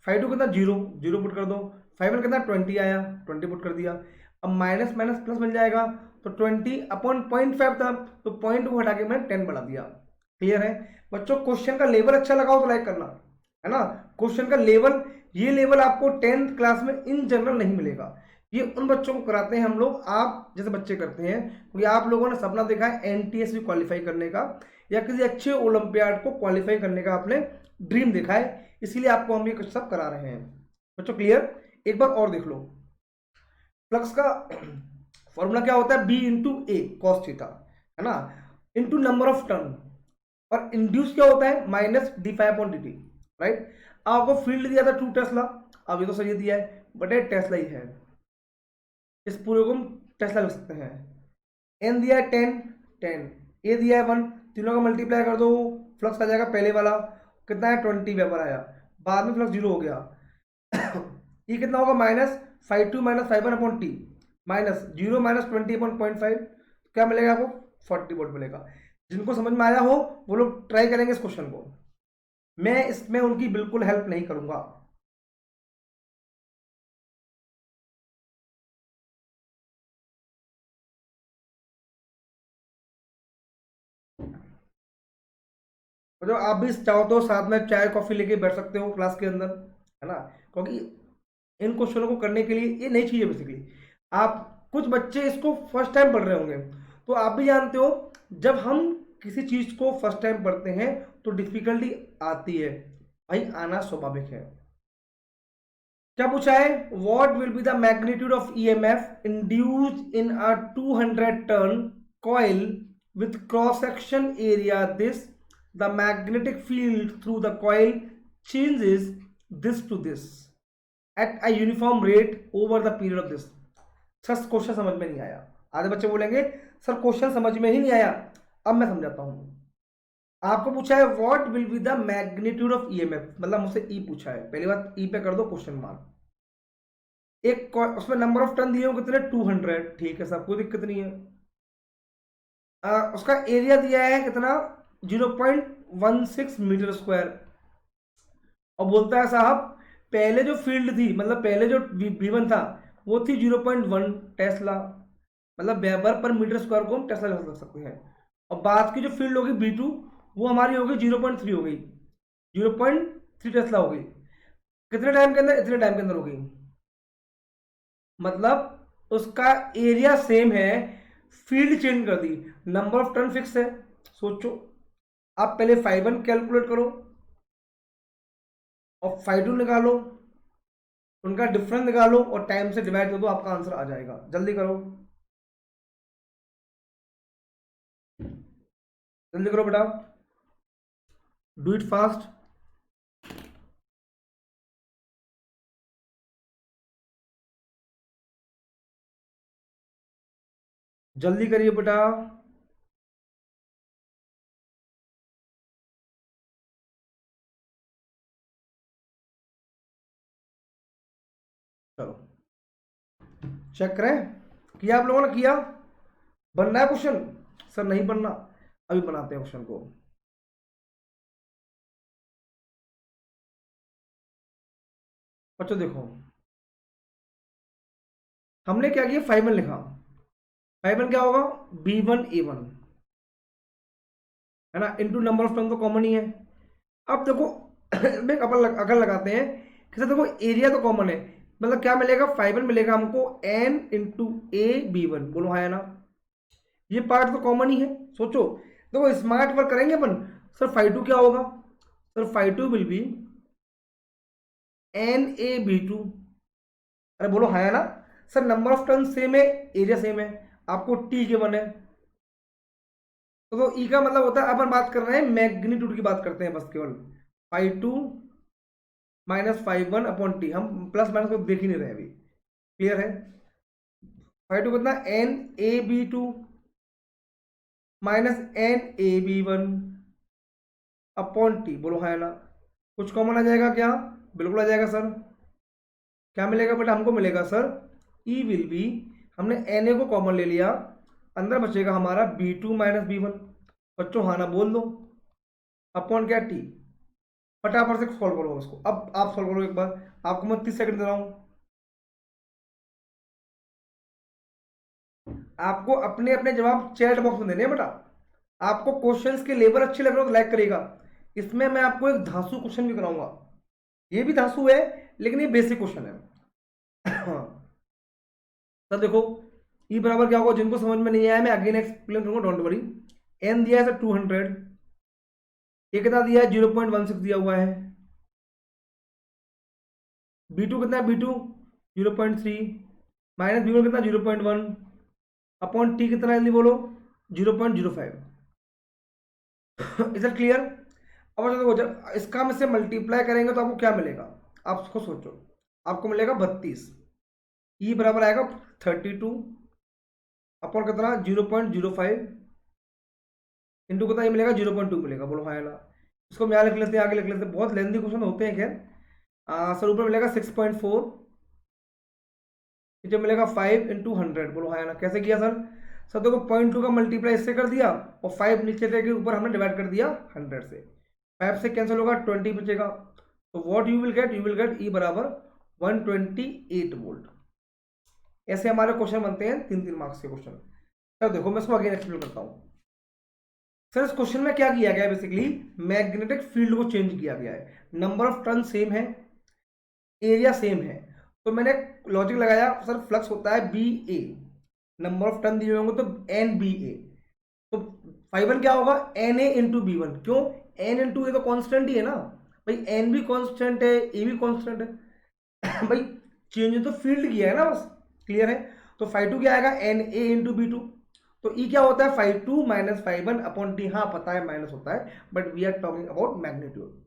5 2 कितना, जीरो, जीरो पुट कर दो, 5 1 कितना 20 आया, 20 पुट कर दिया। अब माइनस माइनस प्लस बन जाएगा, तो 20 अपॉन 0.5 था, तो पॉइंट को हटा के मैंने 10 बढ़ा दिया। क्लियर है? बच्चों क्वेश्चन का लेवल अच्छा लगा हो तो लाइक करना, है ना। क्वेश्चन का लेवल, ये लेवल आपको 10th क्लास में इन जनरल नहीं मिलेगा, ये उन बच्चों को कराते हैं हम लोग, आप जैसे बच्चे करते हैं, क्योंकि आप लोगों ने सपना देखा है एनटीएस भी क्वालिफाई करने का, या किसी अच्छे ओलंपियाड को क्वालिफाई करने का आपने ड्रीम देखा है, इसीलिए आपको हम ये कुछ सब करा रहे हैं बच्चों। क्लियर? एक बार और देख लो, फ्लक्स का फॉर्मूला क्या होता है, बी इंटू ए कॉस थीटा, है ना, इंटू नंबर ऑफ टर्न, और इंड्यूस क्या होता है माइनस d5/dt, राइट। आपको फील्ड दिया था 2 टेस्ला, अब ये तो सही दिया है बट ये टेस्ला ही है, इस पूरे को हम टेस्ला लिख सकते हैं। एन दिया है 10, 10, ए दिया है 1, तीनों का मल्टीप्लाई कर दो, फ्लक्स आ जाएगा पहले वाला, कितना है 20 वेबर आया, बाद में फ्लक्स जीरो हो गया। ये कितना होगा माइनस 5 2 - 5 1 अपॉन टी, माइनस 0 - 20/0.5, क्या मिलेगा आपको 40 वोल्ट मिलेगा। जिनको समझ में आया हो वो लोग ट्राई करेंगे इस क्वेश्चन को, मैं इसमें उनकी बिल्कुल हेल्प नहीं करूंगा। तो जो आप भी चाहो तो साथ में चाय कॉफी लेके बैठ सकते हो क्लास के अंदर, है ना, क्योंकि इन क्वेश्चनों को करने के लिए ये नई चीज़ है बेसिकली। आप कुछ बच्चे इसको फर्स्ट टाइम पढ़ रहे होंगे, तो आप भी जानते हो जब हम किसी चीज़ को फर्स्ट टाइम पढ़ते हैं तो डिफिकल्टी आती है, भाई आना स्वाभाविक है। क्या पूछा है, what will be the magnitude of EMF induced in a 200 turn coil with cross section area this, the magnetic field through the coil changes this to this at a uniform rate over the period of this. Sir question समझ में नहीं आया, आधे बच्चे बोलेंगे sir question समझ में ही नहीं आया। अब मैं समझाता हूं। आपको पूछा है what will be the magnitude of EMF, मतलब मुझसे ई पूछा है, पहली बात ई पे कर दो क्वेश्चन मार्क। एक उसमें नंबर ऑफ टर्न दिए हो कितने, 200, ठीक है सब, कोई दिक्कत नहीं है। उसका एरिया दिया है कितना, 0.16 मीटर स्क्वायर। और बोलता है साहब पहले जो फील्ड थी, मतलब पहले जो V1 था वो थी 0.1 टेस्ला, मतलब वेबर पर मीटर स्क्वायर को हम टेस्ला लग सकते हैं। और बाद की जो फील्ड होगी B2 वो हमारी होगी 0.3 हो गई, 0.3 टेस्ला हो गई। कितने टाइम के अंदर, इतने टाइम के अंदर हो गई। मतलब उसका एरिया सेम है, फील्ड चेंज कर दी, नंबर ऑफ टर्न फिक्स है। सोचो आप पहले φ1 कैलकुलेट करो और φ2 निकालो, उनका डिफरेंस निकालो और टाइम से डिवाइड कर दो, आपका आंसर आ जाएगा। जल्दी करो, जल्दी करो बेटा, डू इट फास्ट। जल्दी करिए बेटा। चलो चेक करें, किया आप लोगों ने, किया? बनना है क्वेश्चन? सर नहीं बनना, अभी बनाते हैं क्वेश्चन को। बच्चों देखो, हमने क्या किया, φ1 लिखा। φ1 क्या होगा, B1A1 है ना, इनटू नंबर ऑफ टर्न तो कॉमन ही है। अब देखो एक अकल लगाते हैं कि सर देखो एरिया तो कॉमन है, मतलब क्या मिलेगा, φ1 मिलेगा हमको N इंटू AB1, बोलो हाँ या ना। ये पार्ट तो कॉमन ही है। सोचो देखो स्मार्ट वर्क करेंगे अपन। सर φ2 क्या होगा, सर φ2 विल बी NaB2, अरे बोलो हाँ या ना। Sir number of turn same है, एरिया सेम है, आपको T के वन है। तो ई का मतलब होता है, अपन बात कर रहे हैं मैग्नीट्यूड की बात करते हैं बस केवल, φ2 माइनस φ1 अपॉन टी, हम प्लस माइनस को देख ही नहीं रहे अभी, क्लियर है। φ2 कितना, NaB2 minus NaB1 upon T, बोलो हाँ ना। कुछ कॉमन आ जाएगा क्या, बिल्कुल आ जाएगा सर। क्या मिलेगा बेटा, हमको मिलेगा सर ई विल बी, हमने Na को कॉमन ले लिया, अंदर बचेगा हमारा B2 माइनस B1। बच्चों हाँ ना बोल दो, अपॉन क्या टी। फटाफट से सॉल्व करो उसको, अब आप सॉल्व करो एक बार, आपको मैं 30 सेकंड दे रहा हूं। आपको अपने अपने जवाब चैट बॉक्स में देने हैं बेटा। आपको क्वेश्चंस के लेवल अच्छे लग रहे हो तो लाइक करेगा। इसमें मैं आपको एक धांसू क्वेश्चन भी कराऊंगा, ये भी धांसू है लेकिन ये बेसिक क्वेश्चन है। सर देखो ई बराबर क्या होगा, जिनको समझ में नहीं आया मैं अगेन एक्सप्लेन करूंगा, डोंट वरी। एन दिया है सर 200, ये कितना दिया है, 0.16 दिया हुआ है। B2 कितना है, B2 0.3 माइनस B1 कितना 0.1 अपॉन टी कितना, जल्दी बोलो 0.05। Is it clear. अब देखो जब इसका हम इसे मल्टीप्लाई करेंगे तो आपको क्या मिलेगा, आप उसको सोचो। आपको मिलेगा 32, ई बराबर आएगा 32 अपॉन कितना 0.05 इंटू कितना, ये मिलेगा 0.2 मिलेगा, बोलो हाँ या ना। इसको हम यहाँ लिख लेते हैं, आगे लिख लेते हैं, बहुत लेंथी क्वेश्चन होते हैं खैर। सर ऊपर मिलेगा 6.4, नीचे मिलेगा 5 इंटू 100, बोलो हाँ या ना। कैसे किया सर, सर देखो 0.2 का मल्टीप्लाई इससे कर दिया और 5 नीचे के ऊपर हमने डिवाइड कर दिया 100 से, 5 से कैंसिल होगा 20 बचेगा। तो व्हाट यू विल गेट ई बराबर 128 वोल्ट। ऐसे हमारे क्वेश्चन बनते हैं 3-3 मार्क्स के क्वेश्चन। सर देखो मैं इसको अगेन एक्सप्लेन करता हूँ। सर इस क्वेश्चन में क्या किया गया है, बेसिकली मैग्नेटिक फील्ड को चेंज किया गया है, नंबर ऑफ टर्न सेम है, एरिया सेम है, तो मैंने लॉजिक लगाया सर फ्लक्स होता है B A, number of turn दिए होंगे तो एन बी ए, तो फाइव वन क्या होगा N A into B one, क्यों एन इंटू ए तो कॉन्स्टेंट ही है ना भाई, एन भी कॉन्स्टेंट है ए भी कॉन्स्टेंट है भाई, चेंज तो फील्ड किया है ना बस, क्लियर है। तो फाइव टू क्या आएगा N A into B two, तो ई क्या होता है five two minus five one upon T, हाँ पता है माइनस होता है but we are talking about magnitude.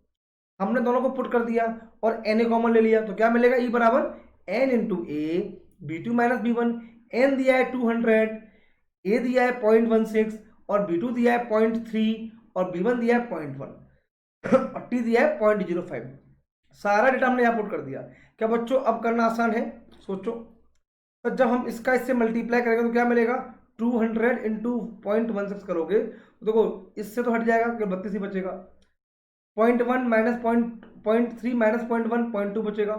हमने दोनों को पुट कर दिया और एन ए कॉमन ले लिया, तो क्या मिलेगा ई बराबर N into A B two minus B one, N दिया है 200, ए दिया है 0.16 और बी टू दिया है 0.3 और बी वन दिया है 0.1 और टी दिया है 0.05। सारा डेटा हमने यहाँ पुट कर दिया। क्या बच्चों अब करना आसान है, सोचो। तो जब हम इसका इससे मल्टीप्लाई करेंगे तो क्या मिलेगा 200 इंटू 0.16 करोगे तो देखो इससे तो हट जाएगा कि 32 ही बचेगा, 0.1 माइनस 0.3 माइनस 0.1 0.2 बचेगा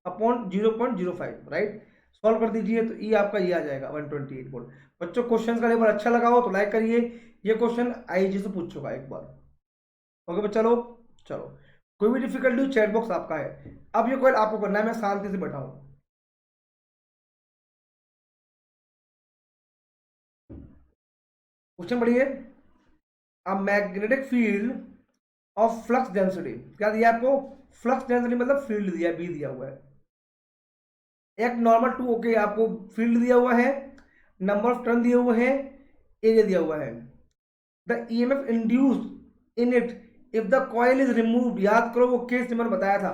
अपॉन 0.05, राइट। सॉल्व कर दीजिए तो ये आपका ये आ जाएगा 128 वोल्ट। बच्चों क्वेश्चन का लेवल अच्छा लगा हो तो लाइक करिए, ये क्वेश्चन आईजी से पूछ चुका है एक बार। ओके बच्चा लोग, चलो कोई भी डिफिकल्टी चैट बॉक्स आपका है। अब ये क्वेश्चन आपको करना है, मैं शांति से बैठा हूं। क्वेश्चन पढ़िए, a magnetic field of flux density, क्या दिया आपको फ्लक्स डेंसिटी मतलब फील्ड दिया बी दिया हुआ है, एक नॉर्मल टू ओके आपको फील्ड दिया हुआ है, नंबर ऑफ टर्न दिए हुए हैं, एरिया दिया हुआ है, the EMF induced in it if the coil is removed, याद करो वो केस जो मैंने बताया था,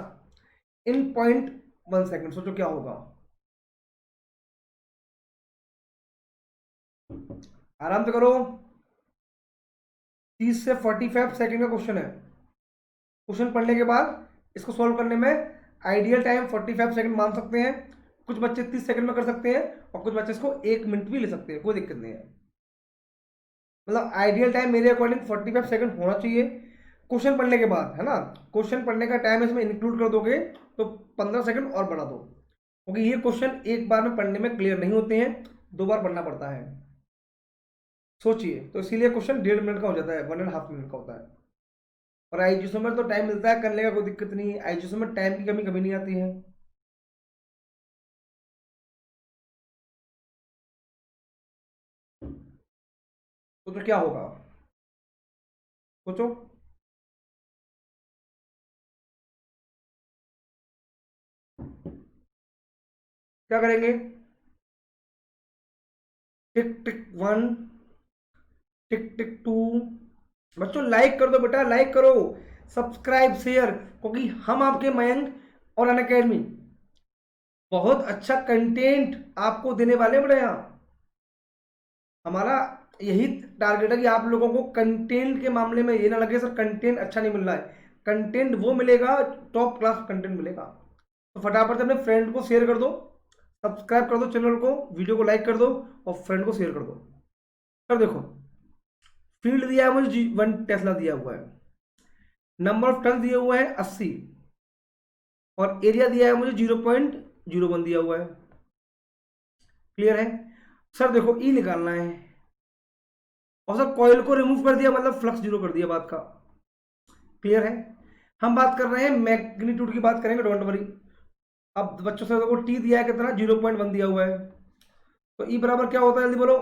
इन 0.1 सेकेंड। सोचो क्या होगा, आराम से करो, 30 से 45 सेकेंड का क्वेश्चन है। क्वेश्चन पढ़ने के बाद इसको सॉल्व करने में आइडियल टाइम 45 सेकंड मान सकते हैं, कुछ बच्चे 30 सेकंड में कर सकते हैं और कुछ बच्चे इसको 1 मिनट भी ले सकते हैं, कोई दिक्कत नहीं है। मतलब आइडियल टाइम मेरे अकॉर्डिंग 45 सेकंड होना चाहिए क्वेश्चन पढ़ने के बाद, है ना। क्वेश्चन पढ़ने का टाइम इसमें इंक्लूड कर दोगे तो 15 सेकंड और बढ़ा दो, क्योंकि ये क्वेश्चन एक बार में पढ़ने में क्लियर नहीं होते हैं, 2 बार पढ़ना पड़ता है। सोचिए, तो इसीलिए क्वेश्चन 1.5 मिनट का हो जाता है, 1.5 मिनट का होता है। और आईजीएसओ में तो टाइम मिलता है करने का, कोई दिक्कत नहीं है, आईजीएसओ में टाइम की कमी कभी नहीं आती है। तो क्या होगा सोचो, क्या करेंगे, टिक टिक वन, टिक टिक टू। बच्चों लाइक कर दो बेटा, लाइक करो, सब्सक्राइब शेयर, क्योंकि हम आपके मयंक और अनअकैडमी बहुत अच्छा कंटेंट आपको देने वाले हैं बेटा। यहाँ हमारा यही टारगेट है कि आप लोगों को कंटेंट के मामले में ये ना लगे सर कंटेंट अच्छा नहीं मिल रहा है, कंटेंट वो मिलेगा, टॉप क्लास कंटेंट मिलेगा। तो फटाफट से अपने फ्रेंड को शेयर कर दो, सब्सक्राइब कर दो चैनल को, वीडियो को लाइक कर दो और फ्रेंड को शेयर कर दो। सर देखो फील्ड दिया है मुझे 1 टेस्ला दिया हुआ है, नंबर ऑफ टर्न दिए हुए हैं 80 और एरिया दिया है मुझे 0.01 दिया हुआ है, क्लियर है। सर देखो ई निकालना है और सर कॉइल को रिमूव कर दिया मतलब फ्लक्स जीरो कर दिया, बात का क्लियर है। हम बात कर रहे हैं मैग्नीट्यूड की बात करेंगे, डोंट वरी। अब बच्चों से देखो टी दिया है कितना 0.1 दिया हुआ है, तो ई बराबर क्या होता है जल्दी बोलो,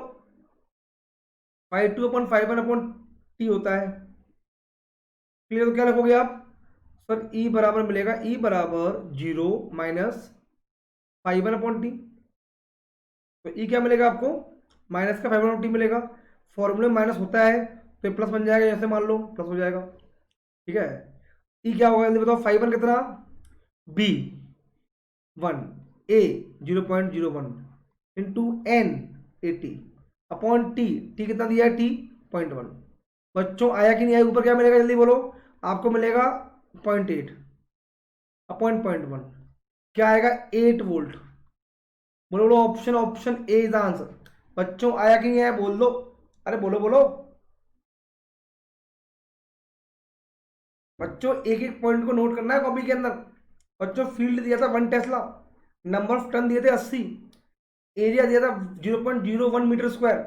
5/2/5/1 टी होता है, क्लियर। तो क्या लिखोगे आप सर ई बराबर मिलेगा ई बराबर 0 माइनस 5/1 टी, तो ई क्या मिलेगा आपको माइनस का 5/1 टी मिलेगा, फॉर्मूले में माइनस होता है तो प्लस बन जाएगा, जैसे मान लो प्लस हो जाएगा, ठीक है। ई क्या होगा जल्दी बताओ, 5/1 कितना, B 1 A 0.01 into N 80 upon T, T कितना दिया है टी 0.1। बच्चों आया कि नहीं आया, ऊपर क्या मिलेगा जल्दी बोलो, आपको मिलेगा 0.8 अपॉन 0.1, क्या आएगा 8 वोल्ट। बोलो बोलो option, option A is answer. बच्चों आया कि नहीं आया बोल दो, अरे बोलो बोलो बच्चों, एक एक पॉइंट को नोट करना है कॉपी के अंदर। बच्चों फील्ड दिया था 1 टेस्ला, नंबर ऑफ टर्न दिए थे 80, एरिया दिया था 0.01 मीटर स्क्वायर,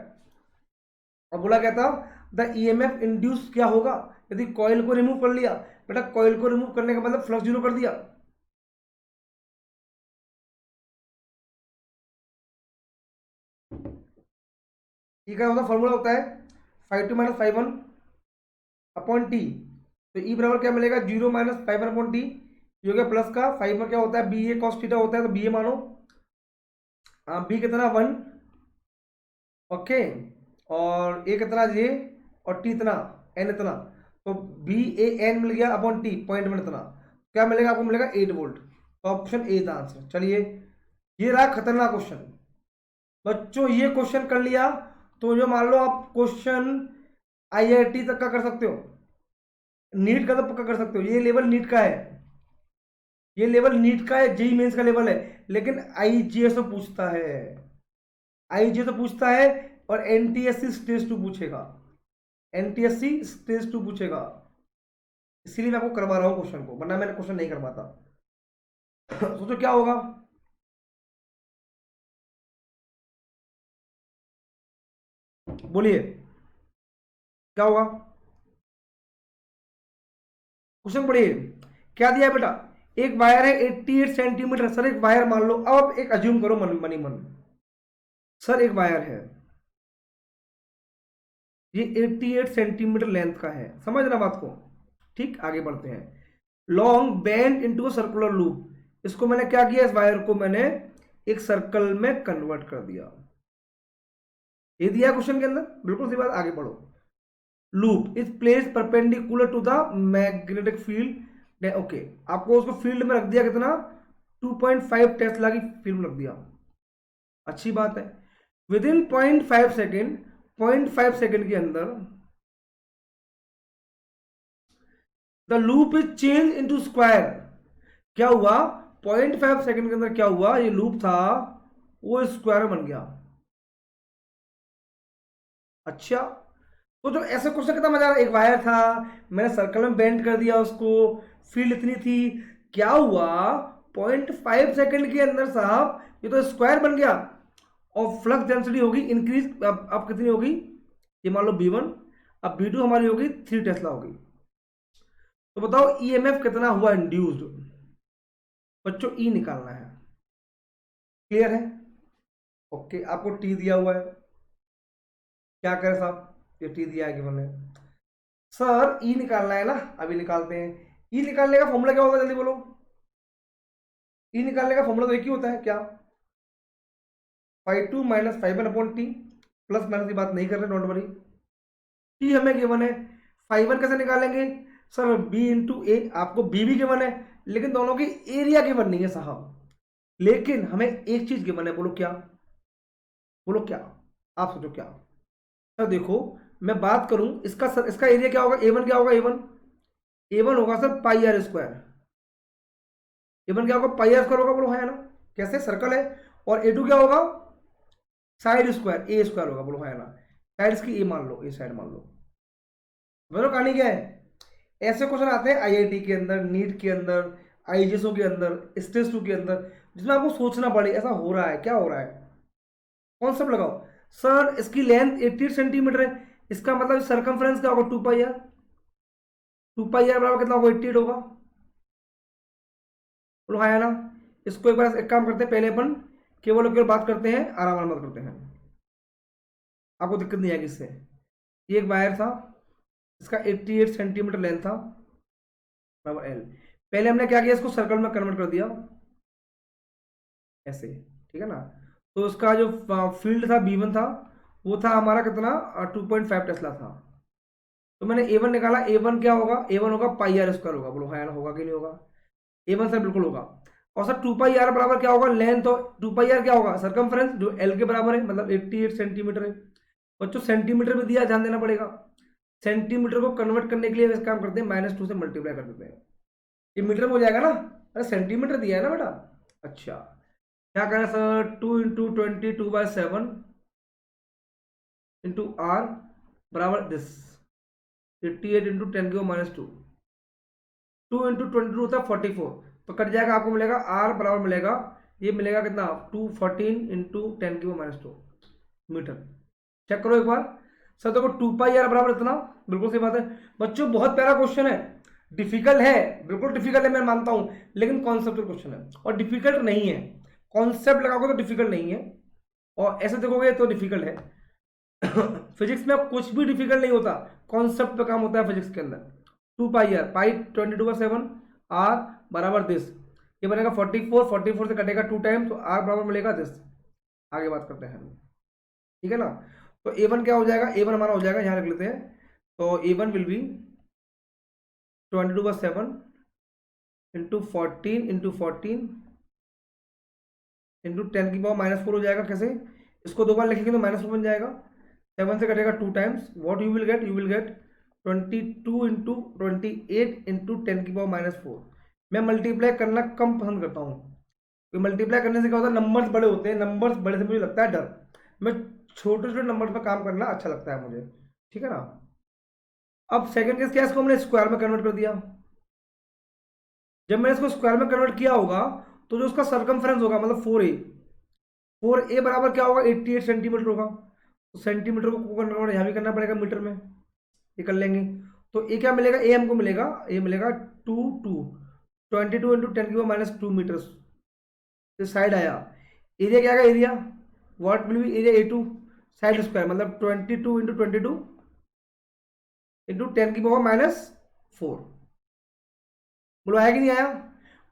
और बोला क्या था द ईएमएफ इंड्यूस क्या होगा यदि कॉइल को रिमूव कर लिया। बेटा कॉइल को रिमूव करने का मतलब फ्लक्स जीरो कर दिया, ई का होता फॉर्मूला होता है 5 - 5 अपॉन टी। तो ई बराबर क्या मिलेगा 0 - 5 अपॉन टी, ये हो गया प्लस का 5 में क्या होता है बी ए कॉस थीटा होता है, तो बी ए मानो बी कितना 1, ओके, और ए कितना जे, और टी इतना एन इतना, तो बी ए एन मिल गया अपॉन टी पॉइंट में इतना, क्या मिलेगा आपको मिलेगा 8 वोल्ट। तो ऑप्शन ए का आंसर। चलिए ये रहा खतरनाक क्वेश्चन बच्चों, ये क्वेश्चन कर लिया तो जो मान लो आप क्वेश्चन आईआईटी तक का कर सकते हो, नीट का तो पक्का कर सकते हो, ये लेवल नीट का है, ये लेवल नीट का है, जेई मेंस का लेवल है, लेकिन आईजीएस तो पूछता है, आईजीएस तो पूछता है, और एनटीएससी स्टेज 2 पूछेगा, एनटीएससी स्टेज 2 पूछेगा, इसीलिए मैं आपको करवा रहा हूं क्वेश्चन को, वरना मैंने क्वेश्चन नहीं करवाता। सोचो क्या होगा, बोलिए क्या होगा, क्वेश्चन पढ़िए। क्या दिया है बेटा, एक वायर है 88 सेंटीमीटर, सर एक वायर मान लो, अब आप एक अज्यूम करो मनी मन, सर एक वायर है ये 88 सेंटीमीटर लेंथ का है, समझना बात को, ठीक आगे बढ़ते हैं। Long bend into circular loop, इसको मैंने क्या किया, इस वायर को मैंने एक सर्कल में कन्वर्ट कर दिया, ये दिया क्वेश्चन के अंदर, बिल्कुल सी बात, आगे बढ़ो। Loop is place perpendicular to the magnetic field, okay, आपको उसको फील्ड में रख दिया कितना 2.5 टेस्ला की फील्ड में रख दिया, अच्छी बात है। विद इन 0.5 सेकेंड, 0.5 सेकेंड के अंदर the loop is change into square, क्या हुआ 0.5 सेकेंड के अंदर क्या हुआ, ये लूप था वो स्क्वायर बन गया। अच्छा, तो जो ऐसे क्वेश्चन कितना मजा आ रहा है, एक वायर था मैंने सर्कल में बेंड कर दिया उसको, फील्ड इतनी थी, क्या हुआ 0.5 सेकेंड के अंदर साहब ये तो स्क्वायर बन गया, और फ्लक्स डेंसिटी होगी इंक्रीज, अब कितनी होगी, ये मान लो B1, अब B2 हमारी होगी 3 टेस्ला होगी। तो बताओ ईएमएफ कितना हुआ इंड्यूस्ड, बच्चों ई निकालना है, क्लियर है, ओके, आपको टी दिया हुआ है, क्या करें साहब, ये टी दिया है कि मैंने, सर ई निकालना है ना, अभी निकालते हैं। ई निकालने का फॉर्मूला क्या होगा जल्दी बोलो, ई निकालने का फॉर्मूला तो एक ही होता है क्या, 5 - 5 अपॉन टी, प्लस माइनस की बात नहीं कर रहे, डोंट वरी, टी हमें गिवन है, 5 कैसे निकालेंगे, सर बी इंटू ए, आपको बी भी गिवन है, लेकिन दोनों की एरिया गिवन नहीं है साहब, लेकिन हमें एक चीज गिवन है, बोलो क्या, बोलो क्या, आप सोचो क्या, सर देखो मैं बात करूं इसका, सर इसका एरिया क्या होगा, A1 क्या होगा, A1 होगा sir pi are square, A1 क्या होगा पाई आर स्क्वायर होगा, बोलो है ना, कैसे सर्कल है, और A2 क्या होगा साइड स्क्वायर ए स्क्वायर होगा, बोलो है ना, साइड्स की ए मान लो, ए साइड मान लो, बोलो कहानी क्या है। ऐसे क्वेश्चन आते हैं आईआईटी के अंदर, नीट के अंदर, आईजीएसओ के अंदर, स्टेज 2 के अंदर, जिसमें आपको सोचना पड़े ऐसा हो रहा है, क्या हो रहा है, कॉन्सेप्ट लगाओ। सर इसकी लेंथ 80 सेंटीमीटर है, इसका मतलब सरकमफ्रेंस क्या होगा 2 पाई आर, 2 पाई आर बराबर कितना होगा 88 होगा, बोलो है ना। इसको एक बार एक काम करते हैं, पहले अपन केवल केवल बात करते हैं, आराम आराम बात करते हैं, आपको दिक्कत नहीं आएगी इससे। ये एक वायर था, इसका 88 सेंटीमीटर लेंथ था, बराबर एल, पहले हमने क्या किया इसको सर्कल में कन्वर्ट कर दिया ऐसे, ठीक है ना, तो उसका जो फील्ड था B1 था, वो था हमारा कितना 2.5 टेस्ला था, तो मैंने A1 निकाला, A1 क्या होगा, A1 होगा पाई आर स्क्वायर होगा, बोलो हाँ होगा कि नहीं होगा, A1 सर बिल्कुल होगा, और सर 2 पाई आर बराबर क्या होगा लेंथ, तो 2 पाई आर क्या होगा सरकमफ्रेंस जो L के बराबर है, मतलब 88 सेंटीमीटर है, बच्चों सेंटीमीटर में दिया, ध्यान देना पड़ेगा, सेंटीमीटर को कन्वर्ट करने के लिए इस काम करते हैं -2 से मल्टीप्लाई कर देते हैं, ये मीटर में हो जाएगा ना, अरे सेंटीमीटर दिया है ना बेटा, अच्छा क्या करें सर 2 × 22/7 इंटू आर बराबर दिस 88 × 10⁻², 2 × 22 होता है 44, तो कट जाएगा, आपको मिलेगा आर बराबर मिलेगा, ये मिलेगा कितना 214 × 10⁻² मीटर, चेक करो एक बार, सर देखो 2 पाई आर बराबर इतना, बिल्कुल सही बात है बच्चों, बहुत प्यारा क्वेश्चन है, डिफिकल्ट है, बिल्कुल डिफिकल्ट है मैं मानता हूं, लेकिन कॉन्सेप्चुअल क्वेश्चन है, और डिफिकल्ट नहीं है, कॉन्सेप्ट लगाओगे तो डिफिकल्ट नहीं है, और ऐसे देखोगे तो डिफिकल्ट है, फिजिक्स में कुछ भी डिफिकल्ट नहीं होता, कॉन्सेप्ट पे काम होता है फिजिक्स के अंदर। 2 पाई आर, पाई 22/7, आर बराबर दिस, ये बनेगा 44, 44 से कटेगा 2 टाइम, तो आर बराबर मिलेगा दिस। आगे बात करते हैं, ठीक है ना। तो A1 क्या हो जाएगा, A1 हमारा हो जाएगा, यहाँ रख लेते हैं। तो A1 will be 22/7 into 14 into 10⁻⁴ हो जाएगा। कैसे, इसको दो बार लिखेंगे तो -4 बन जाएगा। 7 से कटेगा 2 times, what you will gate 22 into 28 into 10⁻⁴। मैं मल्टीप्लाई करना कम पसंद करता हूँ, तो मल्टीप्लाई करने से क्या होता है, नंबर्स बड़े होते हैं, नंबर्स बड़े से मुझे लगता है डर। मैं छोटे छोटे नंबर पर काम करना अच्छा लगता है मुझे, ठीक है ना। अब सेकंड केस क्या है, इसको हमने स्क्वायर में कन्वर्ट कर दिया। जब मैंने इसको स्क्वायर में कन्वर्ट किया होगा, तो जो उसका सर्कमफ्रेंस होगा, मतलब 4a बराबर क्या होगा, 88 सेंटीमीटर होगा। तो सेंटीमीटर को कन्वर्ट यहाँ भी करना पड़ेगा मीटर में, ये कर लेंगे। तो ए क्या मिलेगा, ए हमको मिलेगा, ये मिलेगा 22 इंटू 10⁻² मीटर्स। तो साइड आया, एरिया क्या आएगा, area what will B area A2 side square, मतलब 22 इंटू 22 इंटू 10⁻⁴। बोलो आया कि नहीं आया।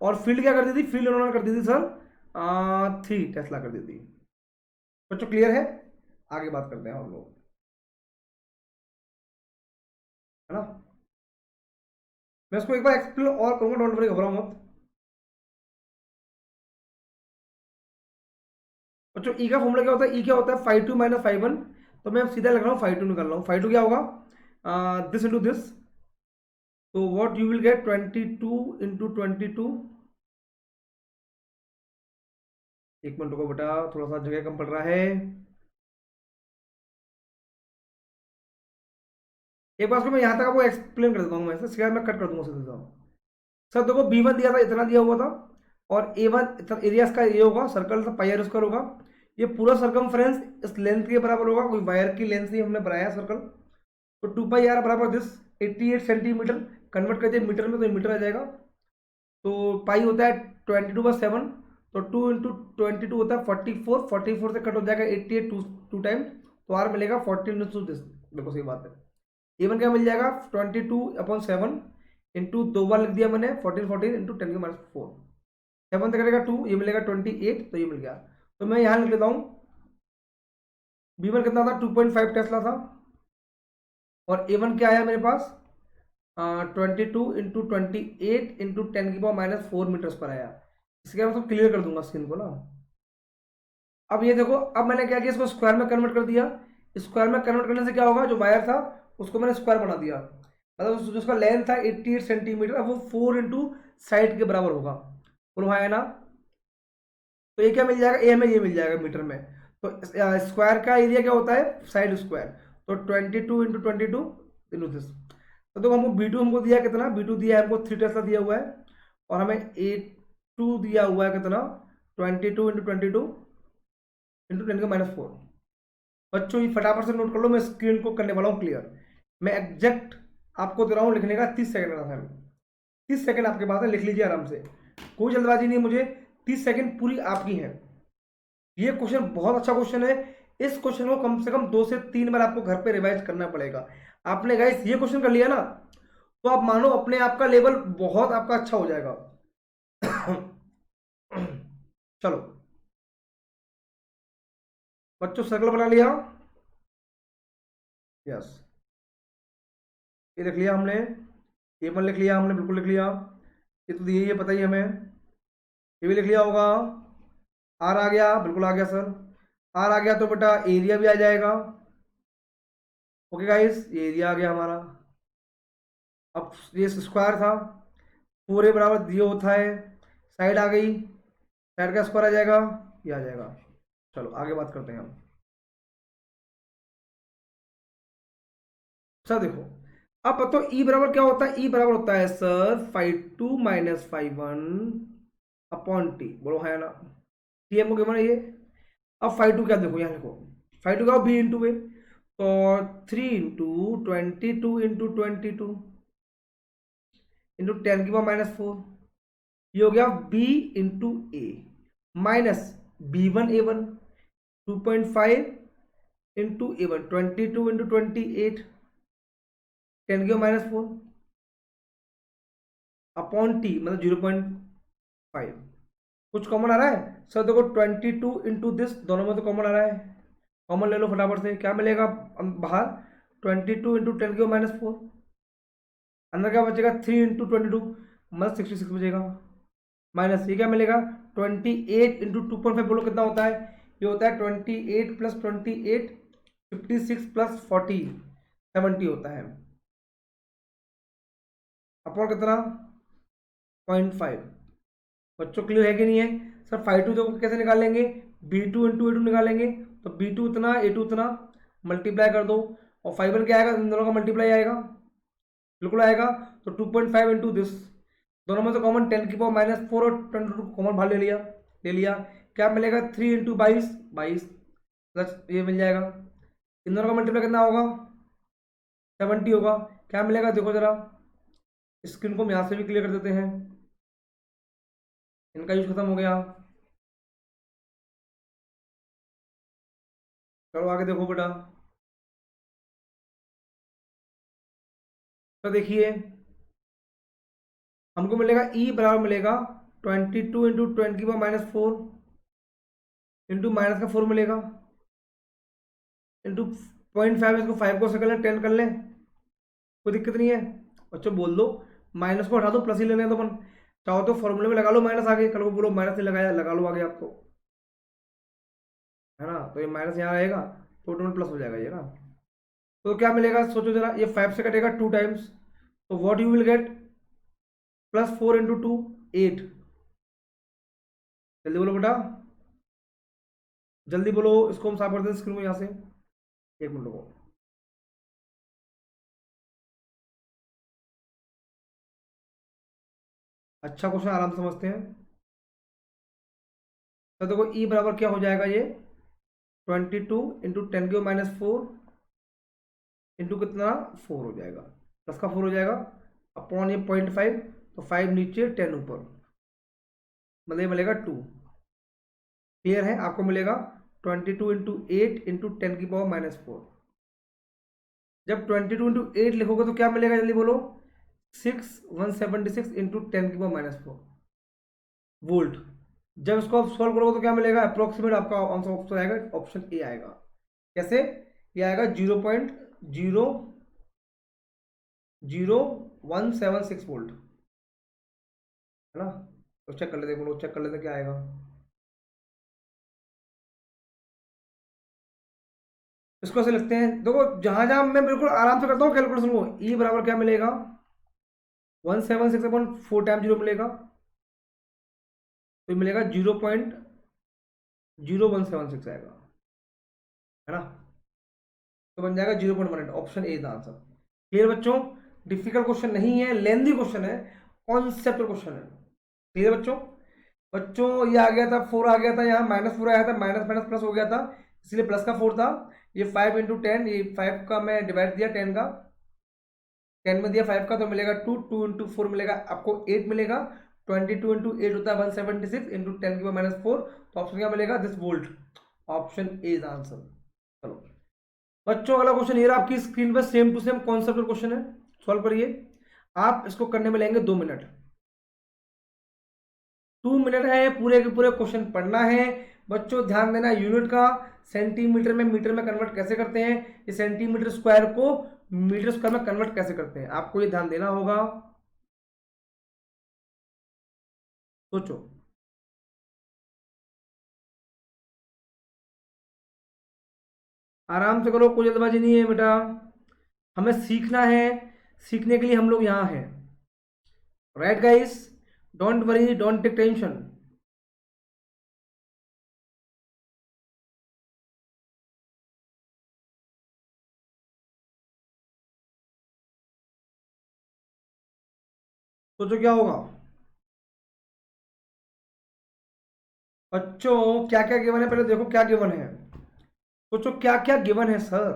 और फील्ड क्या कर दी थी, फील्ड उन्होंने कर दी थी सर 3 टेस्ला कर दी थी। बच्चों क्लियर है, आगे बात करते हैं हम लोग, है ना। मैं इसको एक बार एक्सप्लेन और करूंगा, डोंट वरी, घबराओ मत। बच्चों ई का फॉर्मूला क्या होता है, ई क्या होता है 5 2 - 5 1। तो मैं सीधा लग रहा हूँ 5 2 निकाल रहा हूँ। 5 2 क्या होगा, दिस इंटू दिस, तो what you will gate 22 into 22। एक मिनट को बेटा, थोड़ा सा जगह कम पड़ रहा है। एक बार मैं यहाँ तक आपको एक्सप्लेन कर देता हूँ, मैं इसके बाद मैं कट कर दूंगा सीधा। सर देखो B1 दिया था, इतना दिया हुआ था, और A1 एरिया का ये होगा, सर्कल का पाई आर स्क्वायर होगा। ये पूरा सर्कमफ्रेंस इस लेंथ के बराबर होगा, कोई वायर की लेंथ से हमने बनाया सर्कल। तो 2 पाई आर बराबर दिस 88 सेंटीमीटर, कन्वर्ट कर दिया मीटर में तो मीटर आ जाएगा। तो पाई होता है 22/7, तो 2 इंटू 22 होता है 44, 44 से कट हो जाएगा 88 टू टाइम, तो आर मिलेगा 14 इंटू दिस। देखो सही बात है, इवन क्या मिल जाएगा 22/7 इंटू दो बार लिख दिया मैंने 14 इंटू 10⁻⁴। 7 से करेगा 2, ये मिलेगा 28, तो ये मिल गया। तो मैं यहाँ लिख लेता हूँ, B1 कितना था 2.5 टेस्ला था, और A1 क्या आया मेरे पास 22 इंटू 28 इंटू 10⁻⁴ मीटर्स पर आया। इसके बाद मैं क्लियर कर दूंगा स्क्रीन को ना। अब ये देखो, अब मैंने क्या किया, इसको स्क्वायर में कन्वर्ट कर दिया। स्क्वायर में कन्वर्ट करने से क्या होगा, जो वायर था उसको मैंने स्क्वायर बना दिया, मतलब उसका लेंथ था 88 सेंटीमीटर, अब वो 4 इंटू साइड के बराबर होगा। बोलो हाँ है ना। तो ये क्या मिल जाएगा, ए हमें ये मिल जाएगा मीटर में। तो स्क्वायर का एरिया क्या होता है, साइड स्क्वायर। तो 22 इंटू 22 इंटू दिस। तो देखो हमको B2 हमको दिया कितना, B2 दिया है हमको 3 टेस्ला दिया हुआ है, और हमें A2 दिया हुआ है कितना 22 इंटू 22 इंटू 10⁻⁴। बच्चों ये फटाफट से नोट कर लो, मैं स्क्रीन को करने वाला हूँ क्लियर। मैं एग्जैक्ट आपको दे रहा हूँ लिखने का 30 सेकंड का टाइम। 30 सेकंड आपके पास है, लिख लीजिए आराम से, कोई जल्दबाजी नहीं है मुझे। 30 सेकंड पूरी आपकी है। ये क्वेश्चन बहुत अच्छा क्वेश्चन है, इस क्वेश्चन को कम से कम 2 से 3 बार आपको घर पे रिवाइज करना पड़ेगा। आपने गाइस ये क्वेश्चन कर लिया ना, तो आप मानो अपने आप का लेवल बहुत आपका अच्छा हो जाएगा। चलो बच्चों, सर्कल बना लिया, यस, ये लिख लिया हमने, A1 लिख लिया हमने, बिल्कुल लिख लिया, ये तो दिए, ये पता ही हमें, ये भी लिख लिया होगा। आर आ गया, बिल्कुल आ गया सर, आर आ गया तो बेटा एरिया भी आ जाएगा। ओके गाइस, ये एरिया आ गया हमारा। अब ये स्क्वायर था, पूरे बराबर दिए होता है, साइड आ गई, साइड का स्क्वायर आ जाएगा, ये आ जाएगा। चलो आगे बात करते हैं हम। सर देखो, अब तो ई बराबर क्या होता है, ई बराबर होता है सर 5 2 - 5 1 अपॉन टी। बोलो है ना, टी एम को क्या ये। अब 5 2 क्या देखो, यहाँ लिखो 5 2 क्या बी इंटू ए, तो 3 इंटू 22 इंटू 22 इंटू 10⁻⁴, ये हो गया B into A, minus B1 A1 2.5 into A1, 22 into 28, 10⁻⁴ upon T मतलब 0.5। कुछ कॉमन आ रहा है सर? देखो 22 इंटू दिस, दोनों में तो कॉमन आ रहा है, कॉमन ले लो फटाफट से। क्या मिलेगा बाहर? 22 इंटू 10⁻⁴, अंदर क्या बचेगा? 3 इंटू 22 मतलब 66 बचेगा। माइनस ये क्या मिलेगा? 28 इंटू 2.5, बोलो कितना होता है? ये होता है 28 प्लस 28, 56 प्लस 40, 70 होता है। अपॉन कितना? 0.5। बच्चों क्लियर है कि नहीं है? सर 5 2 कैसे निकालेंगे? B2 इंटू A2 निकालेंगे, तो B2 इतना, A2 इतना, मल्टीप्लाई कर दो, और 5 क्या आएगा? इन दोनों का मल्टीप्लाई आएगा, बिल्कुल आएगा। तो 2.5 इंटू दिस, दोनों में से कॉमन 10⁻⁴ और 22 कॉमन बाहर ले लिया। क्या मिलेगा? 3 इंटू 22, 22 प्लस ये मिल जाएगा, इन दोनों का मल्टीप्लाई कितना होगा? 70 होगा। क्या मिलेगा देखो जरा, स्क्रीन को हम यहाँ से भी क्लियर कर देते हैं, इनका यूज खत्म हो गया। चलो आगे देखो बेटा, तो देखिए हमको मिलेगा E बराबर मिलेगा 22 इंटू 10⁻⁴ इंटू माइनस का 4 मिलेगा, इंटू 0.5, इसको 5 को से कर लें, 10 कर लें, कोई दिक्कत नहीं है। बच्चों बोल दो माइनस को हटा दो, प्लस ही लेने तो अपन, चाहो तो फॉर्मूले में लगा लो माइनस आगे, कल को बोलो माइनस नहीं लगाया, लगा लो आगे आपको, है ना? तो ये माइनस यहाँ रहेगा, टोटल में प्लस हो जाएगा ये ना। तो क्या मिलेगा सोचो जरा, ये 5 से कटेगा 2 टाइम्स, तो what you will gate? +4 into 2, 8। जल्दी बोलो बेटा, जल्दी बोलो, इसको हम साफ कर दें स्क्रीन को यहाँ से, 1 मिनट को। अच्छा क्वेश्चन, आराम से समझते हैं। तो देखो E बराबर क्या हो जाएगा? ये 22 इंटू 10⁻⁴ इंटू कितना? 4 हो जाएगा, प्लस का 4 हो जाएगा, अपॉन ये 0.5, तो 5 नीचे 10 ऊपर, मतलब ये मिलेगा 2। क्लियर है? आपको मिलेगा 22 इंटू 8 इंटू 10⁻⁴। जब 22 इंटू 8 लिखोगे तो क्या मिलेगा? जल्दी बोलो। 176 इंटू 10⁻⁴ वोल्ट। जब इसको आप सॉल्व करोगे तो क्या मिलेगा? अप्रोक्सीमेट आपका आंसर ऑप्शन आएगा, ऑप्शन ए आएगा। कैसे? ये आएगा 0.00176 वोल्ट, है ना? तो चेक कर लेते हैं, चेक कर लेते क्या आएगा। इसको ऐसे लिखते हैं, देखो जहां जहां मैं बिल्कुल आराम से करता हूँ कैलकुलेशन को। ई बराबर क्या मिलेगा? 176/4 टाइम 0 मिलेगा, तो मिलेगा 0.0176 आएगा, है ना? तो बन जाएगा 0.18, ऑप्शन ए आंसर। क्लियर बच्चों? डिफिकल्ट क्वेश्चन नहीं है, लेंदी क्वेश्चन है, कॉन्सेप्ट क्वेश्चन है। क्लियर बच्चों? बच्चों ये आ गया था 4, आ गया था यहाँ -4 आया था, माइनस माइनस प्लस हो गया था, इसलिए प्लस का 4 था। ये 5 इंटू 10, ये 5 का मैं डिवाइड दिया 10 का, 10 में दिया 5 का, तो मिलेगा 2, 2 इंटू 4 मिलेगा आपको 8 मिलेगा, 22 इंटू 8 होता है 176 इंटू 10⁻⁴, तो ऑप्शन क्या मिलेगा? This volt, option A is answer. चलो बच्चों अगला क्वेश्चन ये रहा आपकी स्क्रीन पर, same to same concept question है, सॉल्व करिए। आप इसको करने में लेंगे 2 मिनट, 2 मिनट है, पूरे के पूरे क्वेश्चन पढ़ना है। बच्चों ध्यान देना, यूनिट का सेंटीमीटर में मीटर में कन्वर्ट कैसे करते हैं, ये सेंटीमीटर स्क्वायर को मीटर स्क्वायर में कन्वर्ट कैसे करते हैं, आपको ये ध्यान देना होगा। सोचो, आराम से करो, कोई जल्दबाजी नहीं है बेटा, हमें सीखना है, सीखने के लिए हम लोग यहाँ हैं। Right guys, don't worry, don't take tension. सोचो क्या होगा बच्चों, क्या क्या गिवन है, पहले देखो क्या गिवन है, सोचो क्या क्या गिवन है सर।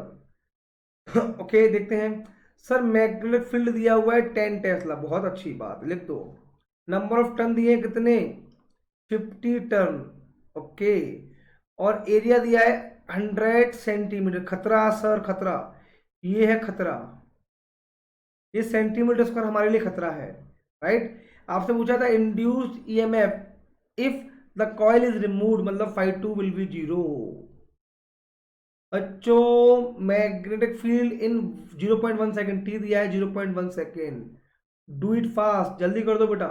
ओके देखते हैं। सर मैग्नेटिक फील्ड दिया हुआ है 10 टेस्ला, बहुत अच्छी बात, लिख दो। नंबर ऑफ टर्न दिए कितने? 50 टर्न, ओके। और एरिया दिया है 100 सेंटीमीटर। खतरा सर, खतरा, ये है खतरा, ये सेंटीमीटर स्क्वायर हमारे लिए खतरा है, राइट। आपसे पूछा था induced EMF if the coil is removed, मतलब φ2 विल बी 0। बच्चों मैग्नेटिक फील्ड इन 0.1 सेकेंड, टी दिया है 0.1 सेकेंड। डू इट फास्ट, जल्दी कर दो बेटा,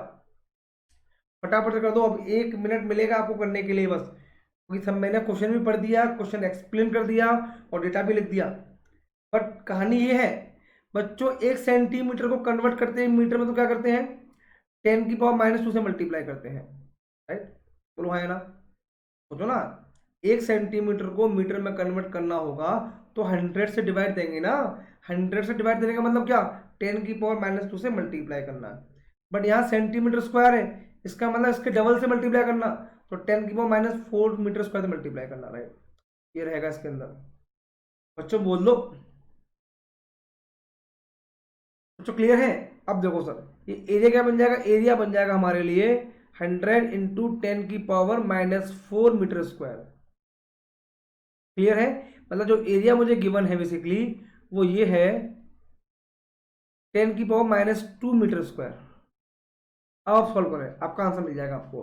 फटाफट से कर दो। अब 1 मिनट मिलेगा आपको करने के लिए बस, क्योंकि सब मैंने क्वेश्चन भी पढ़ दिया, क्वेश्चन एक्सप्लेन कर दिया और डेटा भी लिख दिया। बट कहानी ये है बच्चों, 1 सेंटीमीटर को कन्वर्ट करते हैं मीटर में तो क्या करते हैं, 10⁻⁻2 से मल्टीप्लाई करते हैं, राइट। बोलो हाँ है ना, सोचो ना, 1 सेंटीमीटर को मीटर में कन्वर्ट करना होगा तो 100 से डिवाइड देंगे ना। 100 से डिवाइड देने का मतलब क्या, 10⁻⁻2 से मल्टीप्लाई करना। बट यहाँ सेंटीमीटर स्क्वायर है, इसका मतलब इसके डबल से मल्टीप्लाई करना, तो 10⁻⁴ मीटर स्क्वायर से मल्टीप्लाई करना, राइट। ये रहेगा इसके अंदर। बच्चों बोल दो, बच्चों क्लियर है। अब देखो सर, ये एरिया क्या बन जाएगा, एरिया बन जाएगा हमारे लिए 100 इंटू 10⁻⁻4 मीटर स्क्वायर। क्लियर है, मतलब जो एरिया मुझे गिवन है बेसिकली वो ये है 10⁻⁻2 मीटर स्क्वायर। अब आप सॉल्व करें, आपका आंसर मिल जाएगा आपको।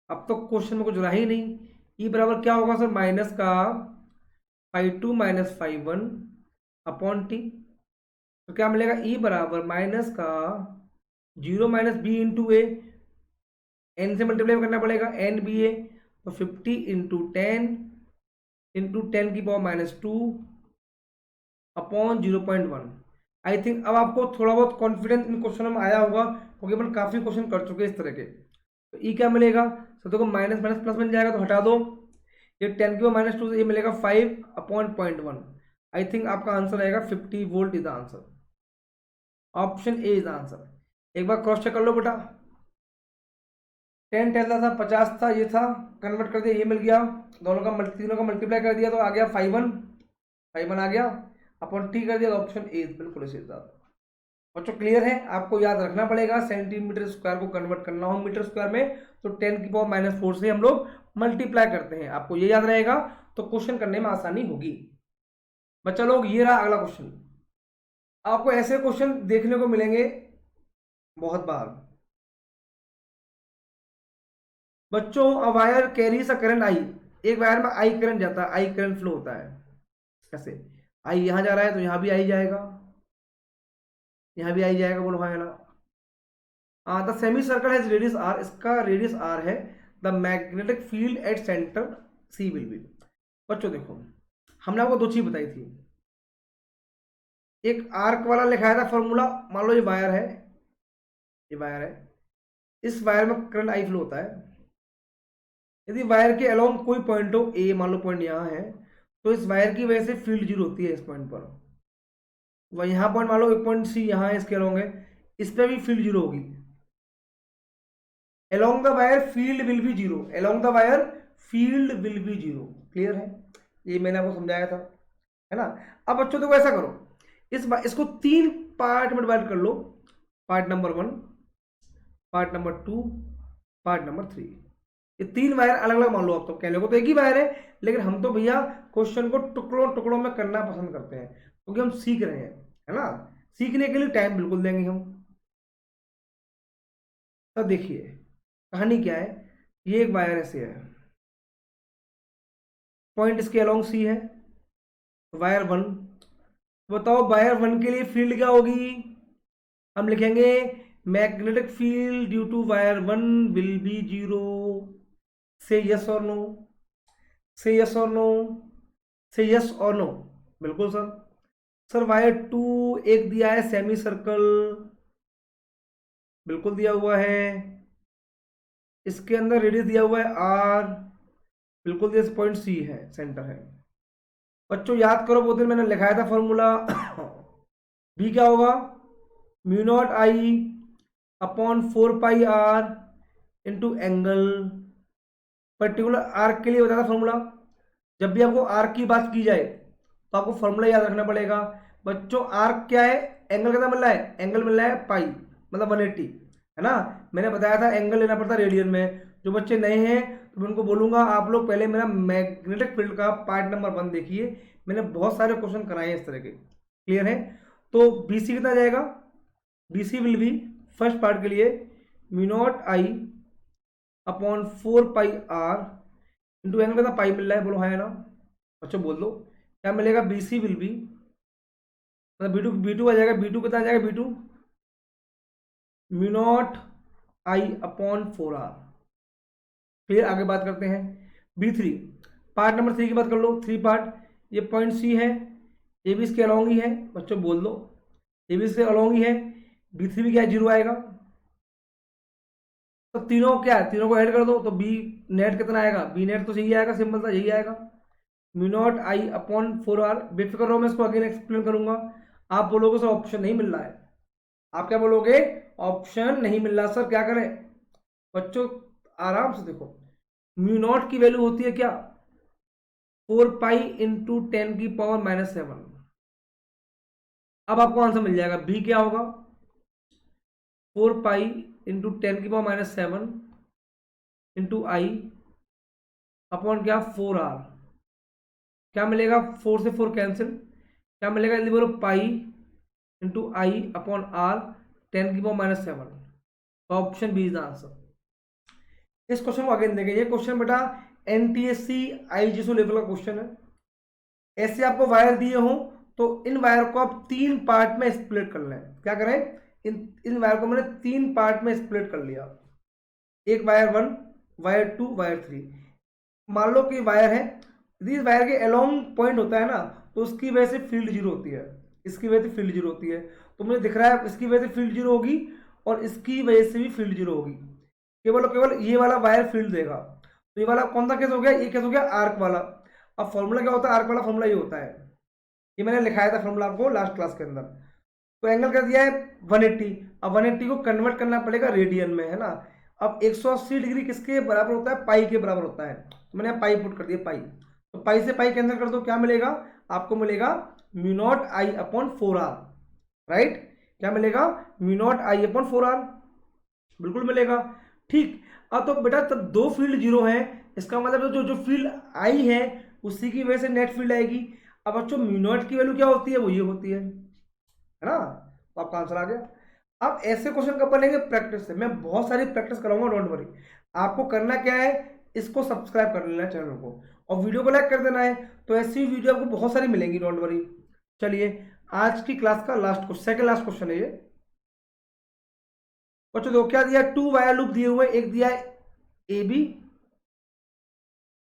अब तो क्वेश्चन में कुछ रहा ही नहीं। ई बराबर क्या होगा सर, माइनस का φ2 - φ1 अपॉन टी। तो क्या मिलेगा, ई बराबर माइनस का 0 - b इंटू ए, एन से मल्टीप्लाई करना पड़ेगा, एन बी ए, तो 50 into 10 into 10⁻⁻2 upon 0.1। I think अब आपको थोड़ा बहुत कॉन्फिडेंस इन क्वेश्चनों में आया होगा, क्योंकि अपन काफी क्वेश्चन कर चुके हैं इस तरह के। तो ई क्या मिलेगा, तो देखो माइनस माइनस प्लस बन जाएगा, तो हटा दो, ये 10⁻⁻2 से ये मिलेगा 5/0.1। आई थिंक आपका आंसर आएगा 50 volt is the answer, option A is the answer. एक बार क्रॉस चेक कर लो बेटा, 10 टेस्ला था, 50 था, ये था, कन्वर्ट कर दिया, ये मिल गया, दोनों का तीनों का मल्टीप्लाई कर दिया तो आ गया 5/1 आ गया, अपन टी कर दिया, तो ऑप्शन ए बिल्कुल इसी तरह। बच्चों क्लियर है, आपको याद रखना पड़ेगा सेंटीमीटर स्क्वायर को कन्वर्ट करना हो मीटर स्क्वायर में तो 10⁻⁻4 से हम लोग मल्टीप्लाई करते हैं। आपको ये याद रहेगा तो क्वेश्चन करने में आसानी होगी। बच्चा लोग ये रहा अगला क्वेश्चन। आपको ऐसे क्वेश्चन देखने को मिलेंगे बहुत बार। बच्चों a wire carries a current I, एक वायर में आई करंट जाता है, आई करंट फ्लो होता है, कैसे, आई यहां जा रहा है तो यहां भी आई जाएगा, यहां भी आई जाएगा, बोलो हाँ ना। The semi circle has radius R, इसका रेडियस आर है, the magnetic field at center C will be. बच्चों देखो, हमने आपको दो चीज बताई थी, एक आर्क वाला लिखाया था फॉर्मूला, मान लो ये वायर है, ये वायर है, इस वायर में करंट आई फ्लो होता है, यदि वायर के अलोंग कोई पॉइंट हो, ए मान लो पॉइंट यहाँ है, तो इस वायर की वजह से फील्ड 0 होती है इस पॉइंट पर। वह यहाँ पॉइंट मान लो एक पॉइंट सी यहाँ है, इसके अलोंग है, इस पर भी फील्ड 0 होगी। Along the wire field will be 0, along the wire field will be 0। Clear है, ये मैंने आपको समझाया था, है ना। अब बच्चों देखो ऐसा करो, इसको 3 पार्ट में डिवाइड कर लो, part number 1, part number 2, part number 3। ये 3 वायर अलग अलग मान लो, आप तो कहने को तो एक ही वायर है, लेकिन हम तो भैया क्वेश्चन को टुकड़ों टुकड़ों में करना पसंद करते हैं, क्योंकि हम सीख रहे हैं, है ना। सीखने के लिए टाइम बिल्कुल देंगे हम। तब देखिए कहानी क्या है, ये एक वायर ऐसे है, पॉइंट इसके अलोंग सी है, वायर 1। बताओ वायर 1 के लिए फील्ड क्या होगी, हम लिखेंगे magnetic field due to wire 1 will be 0। से यस और नो, से यस और नो, से यस और नो, बिल्कुल सर। सर वायर 2 एक दिया है सेमी सर्कल, बिल्कुल दिया हुआ है, इसके अंदर रेडियस दिया हुआ है आर, बिल्कुल दिया, पॉइंट सी है, सेंटर है। बच्चों याद करो वो दिन मैंने लिखाया था फॉर्मूला, बी क्या होगा, μ0I upon 4πr into angle, particular arc के लिए बताया था फॉर्मूला। जब भी आपको आर्क की बात की जाए तो आपको फॉर्मूला याद रखना पड़ेगा। बच्चों आर्क क्या है, एंगल कितना मिल रहा है, एंगल मिल रहा है पाई, मतलब 180, है ना। मैंने बताया था एंगल लेना पड़ता है रेडियन में, जो बच्चे नए हैं तो मैं उनको बोलूँगा आप लोग पहले मेरा मैग्नेटिक फील्ड का पार्ट नंबर 1 देखिए, मैंने बहुत सारे क्वेश्चन कराए हैं इस तरह के। क्लियर है? तो BC कितना जाएगा? BC will be first part के लिए mu not I upon 4 pi R into angle कितना पाई मिल रहा है, बोलो हाँ है ना बच्चों, बोल दो क्या मिलेगा। BC विल बी मतलब B2 आ जाएगा, B2 कितना आ जाएगा, B2 mu not I upon 4 R. फिर आगे बात करते हैं B3 पार्ट नंबर 3 की बात कर लो। 3 पार्ट, ये पॉइंट C है, ये भी इसके अलॉन्ग ही है बच्चों, बोल दो ये भी इसके अलॉन्ग ही है। B3 भी क्या है, 0 आएगा। तो तीनों क्या है, तीनों को ऐड कर दो तो बी नेट कितना आएगा, बी नेट तो यही आएगा, सिंपल सा यही आएगा mu not I upon 4 R. बेफिक्र रहो, मैं इसको अगेन एक्सप्लेन करूंगा। आप बोलोगे सर ऑप्शन नहीं मिल रहा है, आप क्या बोलोगे, ऑप्शन नहीं मिल रहा सर क्या करें बच्चों, आराम से देखो म्यू नॉट की वैल्यू होती है क्या, 4 पाई इंटू 10 की पावर -7। अब आपको आंसर मिल जाएगा, बी क्या होगा 4 पाई इंटू 10 की पावर -7 इंटू आई अपॉन क्या 4 आर। क्या मिलेगा, 4 से 4 कैंसिल, क्या मिलेगा जल्दी बोलो, pi into I upon R 10 की पावर -7। तो option B is the answer. इस क्वेश्चन को अगेन देखें, ये क्वेश्चन बेटा NTSC IGSO लेवल का क्वेश्चन है। ऐसे आपको वायर दिए हो तो इन वायर को आप 3 पार्ट में स्प्लिट कर लें। क्या करें, इन वायर को मैंने 3 पार्ट में स्प्लिट कर लिया, एक वायर 1, वायर 2, वायर 3। मान लो कि वायर है, यदि इस वायर के अलोंग पॉइंट होता है ना तो उसकी वजह से फील्ड 0 होती है, इसकी वजह से फील्ड 0 होती है। तो मुझे दिख रहा है इसकी वजह से फील्ड 0 होगी और इसकी वजह से भी फील्ड 0 होगी। केवल और केवल ये वाला वायर फील्ड देगा। तो ये वाला कौन सा केस हो गया, ये केस हो गया आर्क वाला। अब फॉर्मूला क्या होता है, आर्क वाला फॉर्मूला ये होता है, ये मैंने लिखाया था फॉर्मूला आपको लास्ट क्लास के अंदर। तो एंगल कर दिया है 180, अब 180 को कन्वर्ट करना पड़ेगा रेडियन में, है ना। अब 180 डिग्री किसके बराबर होता है, पाई के बराबर होता है। तो मैंने पाई पुट कर दिया, पाई, तो पाई से पाई कैंसिल कर दो, क्या मिलेगा आपको, मिलेगा mu not I upon 4 R. Right, क्या मिलेगा, mu not I upon 4 R, बिल्कुल मिलेगा। ठीक, अब तो बेटा तब दो फील्ड 0 है, इसका मतलब जो जो फील्ड आई है उसी की वजह से नेट फील्ड आएगी। अब बच्चों म्यू नॉट की वैल्यू क्या होती है, वो ये होती है ना। तो आपका आंसर आ गया। अब ऐसे क्वेश्चन कब बनेंगे, प्रैक्टिस से। मैं बहुत सारी प्रैक्टिस कराऊंगा, डोंट वरी। आपको करना क्या है, इसको सब्सक्राइब कर लेना है चैनल को और वीडियो को लाइक कर देना है, तो ऐसी वीडियो आपको बहुत सारी मिलेंगी, डोंट वरी। चलिए आज की क्लास का last question, second last question है ये बच्चों। देखो क्या दिया, 2 वायर लूप दिए हुए, एक दिया है AB,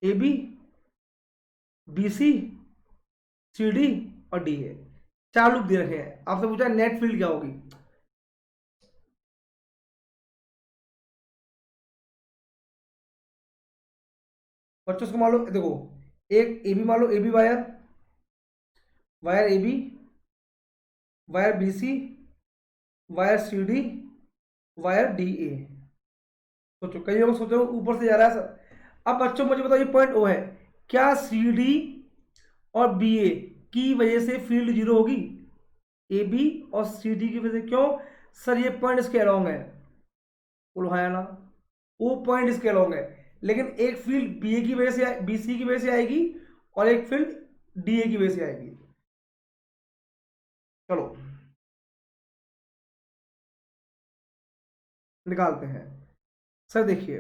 AB, BC, CD और DA, 4 लूप दे रखे हैं। आपसे पूछा नेट फील्ड क्या होगी। बच्चों इसको मान लो, देखो एक AB मान लो, AB wire, wire AB, wire BC, wire CD, wire DA। सोचो, कई लोग सोचो ऊपर से जा रहा है सर। अब बच्चों मुझे बताओ, ये पॉइंट O है, क्या CD और BA की वजह से फील्ड 0 होगी, AB और CD की वजह से। क्यों सर, ये पॉइंट इसके अलोंग है, बोलो हाँ या ना, वो पॉइंट इसके अलोंग है। लेकिन एक फील्ड BA की वजह से, BC की वजह से आएगी और एक फील्ड DA की वजह से आएगी। चलो निकालते हैं। सर देखिए,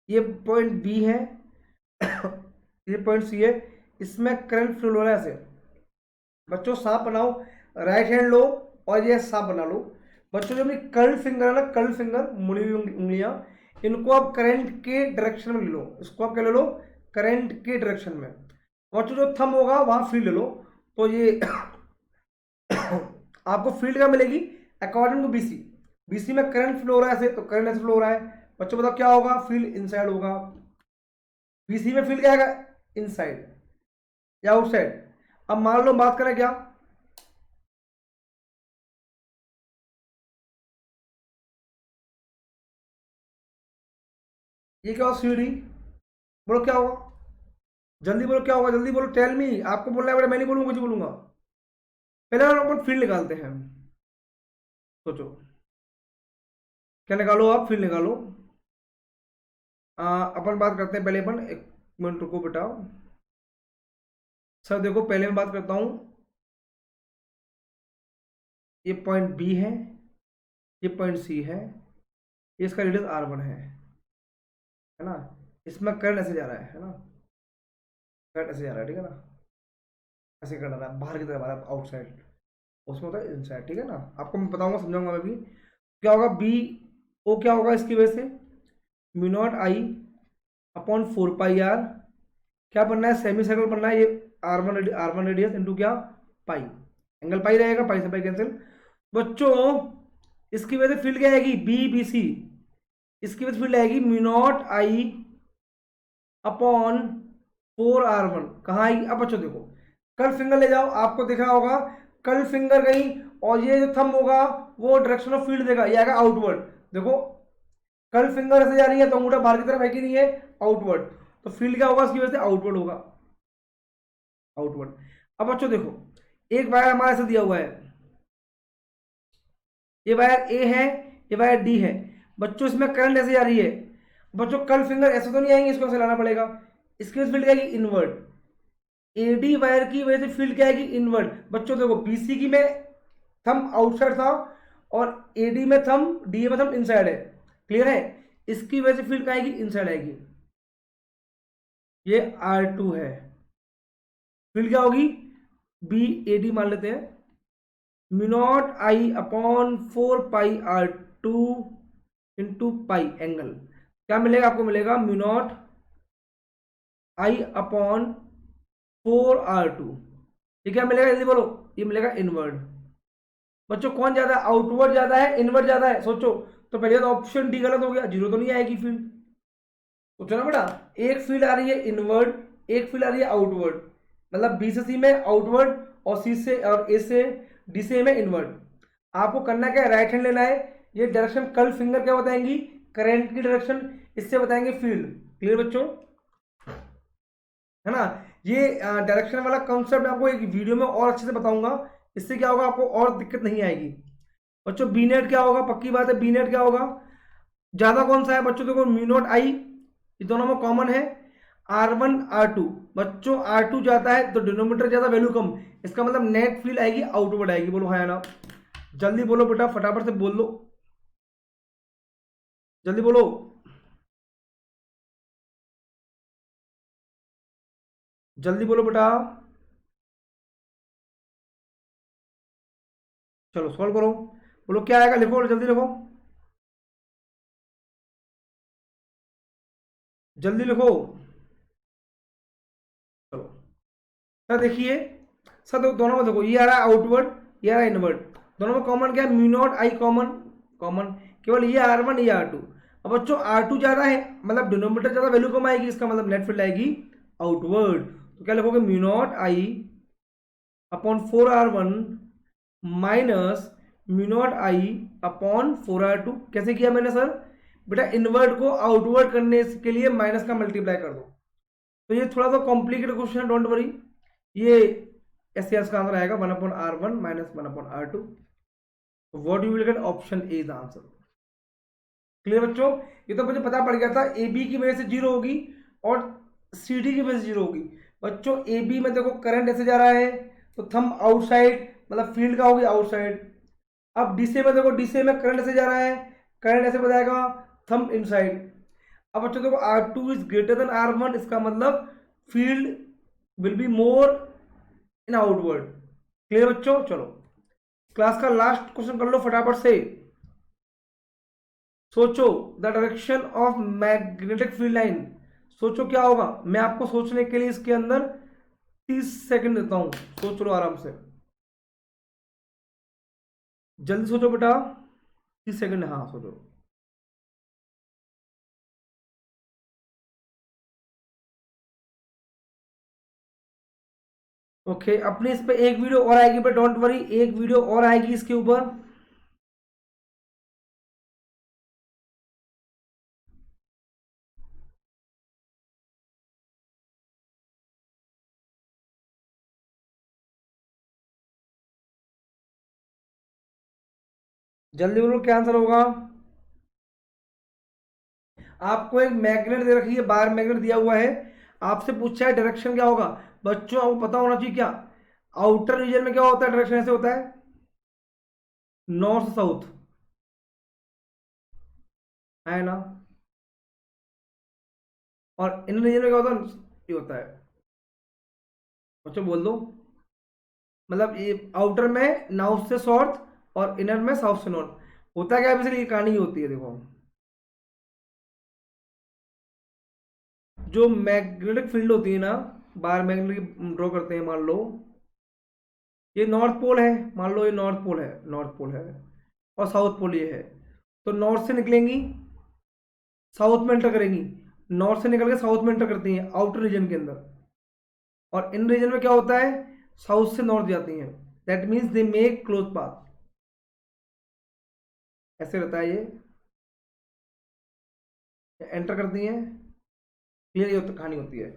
ये पॉइंट B है, ये पॉइंट C है, इसमें करंट फ्लो हो रहा है ऐसे। बच्चों सांप बनाओ, राइट हैंड लो और ये सांप बना लो। बच्चों जो अपनी कर्ल फिंगर है ना, कर्ल फिंगर, मुड़ी हुई उंगलियां, इनको आप करंट के डायरेक्शन में ले लो। इसको आप क्या ले लो, करंट के डायरेक्शन में। बच्चों जो थंब होगा वहां फील्ड ले लो। तो ये आपको फील्ड क्या मिलेगी, अकॉर्डिंग टू BC। BC में करंट फ्लो हो रहा है ऐसे, तो करंट ऐसे फ्लो हो रहा है। बच्चों बताओ क्या होगा, फील्ड इनसाइड होगा। BC में फील्ड क्या आएगा, इनसाइड या आउटसाइड। अब मान लो बात करें क्या, ये क्या होगा, CD, बोलो क्या होगा, जल्दी बोलो क्या होगा, जल्दी बोलो, टेल मी। आपको बोलना है बेटा, मैं नहीं बोलूंगा, कुछ बोलूंगा। पहले हम अपन फील्ड निकालते हैं, सोचो। क्या निकालो आप, फील्ड निकालो। अपन बात करते हैं पहले, अपन एक मिनट रुको बेटा। सर देखो पहले मैं बात करता हूँ, ये पॉइंट बी है, ये पॉइंट सी है, ये इसका रेडियस R1 है ना। इसमें करंट ऐसे जा रहा है ना, करंट ऐसे जा रहा है, ठीक है ना, ऐसे करंट आ रहा है बाहर की तरफ आ रहा है, आउटसाइड, उसमें होता है इनसाइड, ठीक है ना। आपको मैं बताऊंगा, समझाऊंगा मैं भी। क्या होगा बी ओ, क्या होगा इसकी वजह से, mu not I upon 4 pi R. क्या बनना है, सेमी सर्कल बनना है ये, आर वन रेडियस इंटू क्या, पाई, एंगल पाई रहेगा, पाई से पाई कैंसिल। बच्चों इसकी वजह से फील्ड क्या आएगी, बी बी सी, इसकी वजह से फील्ड आएगी mu naught I upon 4 R1। कहाँ आएगी, अब बच्चों देखो, कर्ल फिंगर ले जाओ, आपको देखा होगा कर्ल फिंगर कहीं, और ये जो थंब होगा वो डायरेक्शन ऑफ फील्ड देगा, ये आएगा आउटवर्ड। देखो कर्ल फिंगर ऐसे जा रही है तो अंगूठा बाहर की तरफ है कि नहीं है, आउटवर्ड, तो फील्ड क्या होगा इसकी वजह से, आउटवर्ड होगा, आउटवर्ड। अब बच्चों देखो, एक वायर हमारा ऐसे दिया हुआ है, ये वायर ए है, ये वायर डी है। बच्चों इसमें करंट ऐसे जा रही है, बच्चों कर्ल फिंगर ऐसे तो नहीं आएंगे, इसको ऐसे लाना पड़ेगा, इसकी वजह से फील्ड क्या आएगी, इनवर्ड। एडी वायर की वजह से फील्ड क्या आएगी, इनवर्ड। बच्चों देखो बीसी की में थंब आउटसाइड था, और एडी में थंब, डी में थंब इनसाइड है, क्लियर है। इसकी वजह से फील्ड क्या आएगी, इनसाइड आएगी, ये R2 है। फील्ड क्या होगी, बी ए डी मान लेते हैं, mu naught I upon 4 pi R2 into pi angle, क्या मिलेगा आपको, मिलेगा mu not I upon 4 R2। ये क्या मिलेगा जल्दी बोलो, ये मिलेगा इनवर्ड। बच्चों कौन ज्यादा, आउटवर्ड ज्यादा है, इनवर्ड ज्यादा है, सोचो। तो पहले तो ऑप्शन डी गलत हो गया, जीरो तो नहीं आएगी फील्ड, सोचो ना बेटा। एक फील्ड आ रही है इनवर्ड, एक फील्ड आ रही है आउटवर्ड, मतलब बी से सी में आउटवर्ड, और सी से और ए से डी से ए में इनवर्ड। आपको करना क्या है, राइट हैंड लेना है, ये डायरेक्शन कर्ल फिंगर क्या बताएंगी, करंट की डायरेक्शन, इससे बताएंगे फील्ड। क्लियर बच्चों, है ना। ये डायरेक्शन वाला कॉन्सेप्ट आपको एक वीडियो में और अच्छे से बताऊंगा, इससे क्या होगा, आपको और दिक्कत नहीं आएगी। बच्चों बी नेट क्या होगा, पक्की बात है, बी नेट क्या होगा, ज्यादा कौन सा है बच्चों, देखो म्यू नॉट आई, ये दोनों में कॉमन है, R1 R2। बच्चों R2 जाता है तो डिनोमीटर ज्यादा, वैल्यू कम, इसका मतलब नेट फील्ड आएगी आउटवर्ड आएगी, बोलो हाँ या ना, जल्दी बोलो बेटा, फटाफट से बोल लो, जल्दी बोलो, जल्दी बोलो बेटा। चलो सॉल्व करो, बोलो क्या आएगा, लिखो जल्दी लिखो, जल्दी लिखो। चलो सर देखिए, सर दोनों में देखो, ये आ रहा है आउटवर्ड, ये आ रहा है इनवर्ड, दोनों में कॉमन क्या है, mu not I common, common, केवल ये R1 ये R2। अब बच्चों R2 ज्यादा है, मतलब डिनोमीटर ज्यादा, वैल्यू कम आएगी, इसका मतलब नेट फील्ड आएगी आउटवर्ड। तो क्या लिखोगे, mu not I upon 4 R1 minus mu not I upon 4 R2। कैसे किया मैंने सर, बेटा इनवर्ड को आउटवर्ड करने के लिए माइनस का मल्टीप्लाई कर दो। तो ये थोड़ा सा कॉम्प्लिकेटेड क्वेश्चन है, डोंट वरी, ये ऐसे इसका आंसर आएगा 1/R1 minus 1/R2। What you will gate, option A is answer. Clear बच्चों, ये तो मुझे पता पड़ गया था, ए बी की वजह से जीरो होगी और सी डी की वजह से जीरो होगी। बच्चों ए बी में देखो करंट ऐसे जा रहा है, तो थंब आउटसाइड, मतलब फील्ड का होगी आउटसाइड। अब डीसी में देखो, डीसी में करंट ऐसे जा रहा है, करंट ऐसे बताएगा, थंब इनसाइड। अब बच्चों देखो R2 is greater than R1, इसका मतलब field will be more in outward. Clear बच्चों, चलो क्लास का लास्ट क्वेश्चन कर लो फटाफट से, सोचो, the direction of magnetic field line, सोचो क्या होगा। मैं आपको सोचने के लिए इसके अंदर 30 सेकंड देता हूं, सोच लो आराम से, जल्दी सोचो बेटा, 30 सेकंड, हाँ सोचो। ओके, अपने इस पे एक वीडियो और आएगी, बट डोंट वरी, एक वीडियो और आएगी इसके ऊपर। जल्दी बोलो क्या आंसर होगा। आपको एक मैग्नेट दे रखी है, बार मैग्नेट दिया हुआ है, आपसे पूछा है डायरेक्शन क्या होगा। बच्चों आपको पता होना चाहिए क्या, आउटर रीजन में क्या होता है, डायरेक्शन ऐसे होता है, नॉर्थ साउथ, है ना। और इन रीजन में क्या होता है, ये होता है। बच्चों बोल दो, मतलब ये आउटर में नॉर्थ से साउथ और इनर में साउथ से नॉर्थ। होता क्या है, इसलिए ये कहानी होती है, देखो जो मैग्नेटिक फील्ड होती है ना, बार मैग्नेटिक ड्रॉ करते हैं, मान लो ये नॉर्थ पोल है, मान लो ये नॉर्थ पोल है, नॉर्थ पोल है, और साउथ पोल ये है। तो नॉर्थ से निकलेंगी, साउथ में एंटर करेंगी, नॉर्थ से निकल के साउथ में एंटर करती हैं आउटर रीजन के अंदर। और इन रीजन में क्या होता है, साउथ से नॉर्थ जाती हैं, that means they make close path, ऐसे रहता है ये, एंटर करती हैं, क्लियर ये कहानी होती है।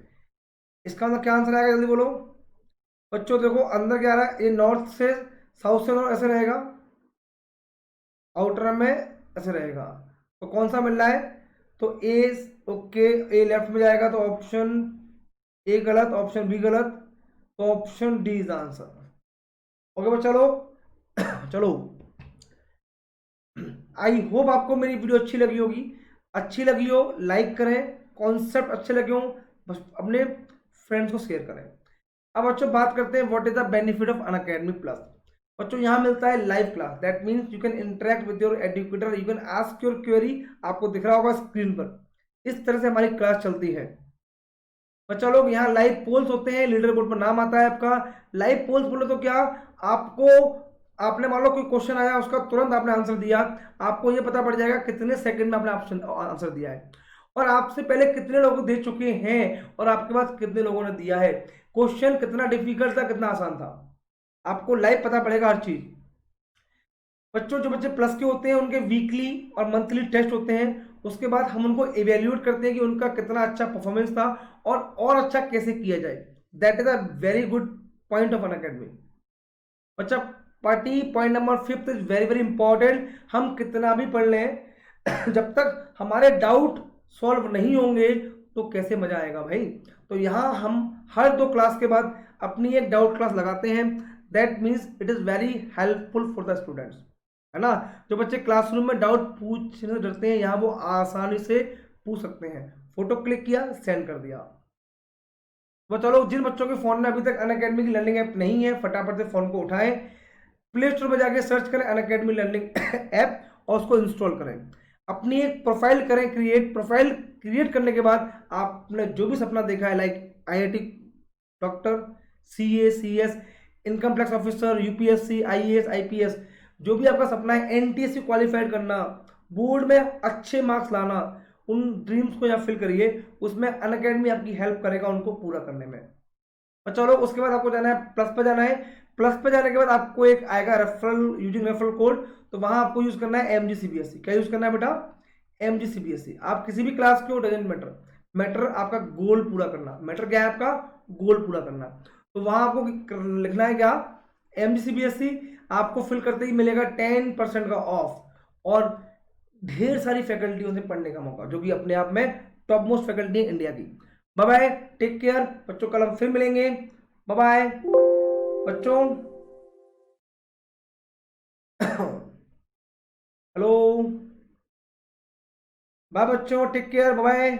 इसका मतलब क्या आंसर आएगा, जल्दी बोलो। बच्चों देखो अंदर क्या आ रहा है, ये नॉर्थ से साउथ से नॉर्थ ऐसे रहेगा, आउटर में ऐसे रहेगा, तो कौन सा मिल रहा है, तो ए, ओके, ए लेफ्ट में जाएगा, तो ऑप्शन ए गलत, ऑप्शन बी गलत, तो option D is answer. Okay बच्चा लोग चलो, आई होप आपको मेरी वीडियो अच्छी लगी होगी। अच्छी लगी हो लाइक करें, कॉन्सेप्ट अच्छे लगे हो बस अपने फ्रेंड्स को शेयर करें। अब बच्चों बात करते हैं what is the benefit of Unacademy plus. बच्चों यहाँ मिलता है live class, that means you can interact with your educator, you can ask your query, आपको दिख रहा होगा स्क्रीन पर, इस तरह से हमारी क्लास चलती है। बच्चा लोग यहाँ लाइव पोल्स होते हैं, लीडर बोर्ड पर नाम आता है आपका। लाइव पोल्स बोले तो क्या, आपको, आपने मान लो कोई क्वेश्चन आया, उसका तुरंत आपने आंसर दिया, आपको ये पता पड़ जाएगा कितने सेकंड में आपने ऑप्शन आंसर दिया है, और आपसे पहले कितने लोग दे चुके हैं, और आपके पास कितने लोगों ने दिया है, क्वेश्चन कितना डिफिकल्ट था कितना आसान था, आपको लाइव पता पड़ेगा हर चीज। बच्चों जो बच्चे प्लस के होते हैं उनके वीकली और मंथली टेस्ट होते हैं, उसके बाद हम उनको इवेल्यूएट करते हैं कि उनका कितना अच्छा परफॉर्मेंस था, और अच्छा कैसे किया जाए। That is a very good point of an academy. बच्चा party point number fifth is very very important, हम कितना भी पढ़ लें जब तक हमारे डाउट सॉल्व नहीं होंगे तो कैसे मजा आएगा भाई। तो यहाँ हम हर 2 क्लास के बाद अपनी एक डाउट क्लास लगाते हैं, that means it is very helpful for the students, है ना। जो बच्चे क्लासरूम में डाउट पूछने से डरते हैं, यहाँ वो आसानी से पूछ सकते हैं, फोटो क्लिक किया सेंड कर दिया। तो चलो जिन बच्चों के फोन में अभी तक अनअकैडमी की लर्निंग ऐप नहीं है, फटाफट से फोन को उठाएं, प्ले स्टोर पर जाके सर्च करें अनअकैडमी लर्निंग ऐप, और उसको इंस्टॉल करें, अपनी एक प्रोफाइल करें क्रिएट। प्रोफाइल क्रिएट करने के बाद आपने जो भी सपना देखा है, like IIT doctor, CA, CS, income tax officer, UPSC, IAS, IPS, जो भी आपका सपना है, एनटीएससी क्वालिफाइड करना, बोर्ड में अच्छे मार्क्स लाना, उन ड्रीम्स को यहाँ फिल करिए, उसमें अनअकैडमी आपकी हेल्प करेगा उनको पूरा करने में। और चलो उसके बाद आपको जाना है प्लस पे जाना है, प्लस पे जाने के बाद आपको एक आएगा रेफरल, यूजिंग रेफरल कोड, तो वहां आपको यूज करना है एमजीसीबीएससी। क्या यूज करना है बेटा, एमजीसीबीएससी। आप किसी भी क्लास के हो, डजेंट मैटर, मैटर आपका गोल पूरा करना, मैटर क्या है आपका, गोल पूरा करना। तो वहां आपको लिखना है क्या, एमजीसीबीएससी, आपको फिल करते ही मिलेगा 10% का ऑफ, और ढेर सारी फैकल्टियों से पढ़ने का मौका, जो कि अपने आप में टॉप मोस्ट फैकल्टी है इंडिया की। बाय बाय, टेक केयर बच्चों, कल हम फिर मिलेंगे, बाय बाय बच्चों हेलो, बाय बच्चों, टेक केयर, बाय बाय।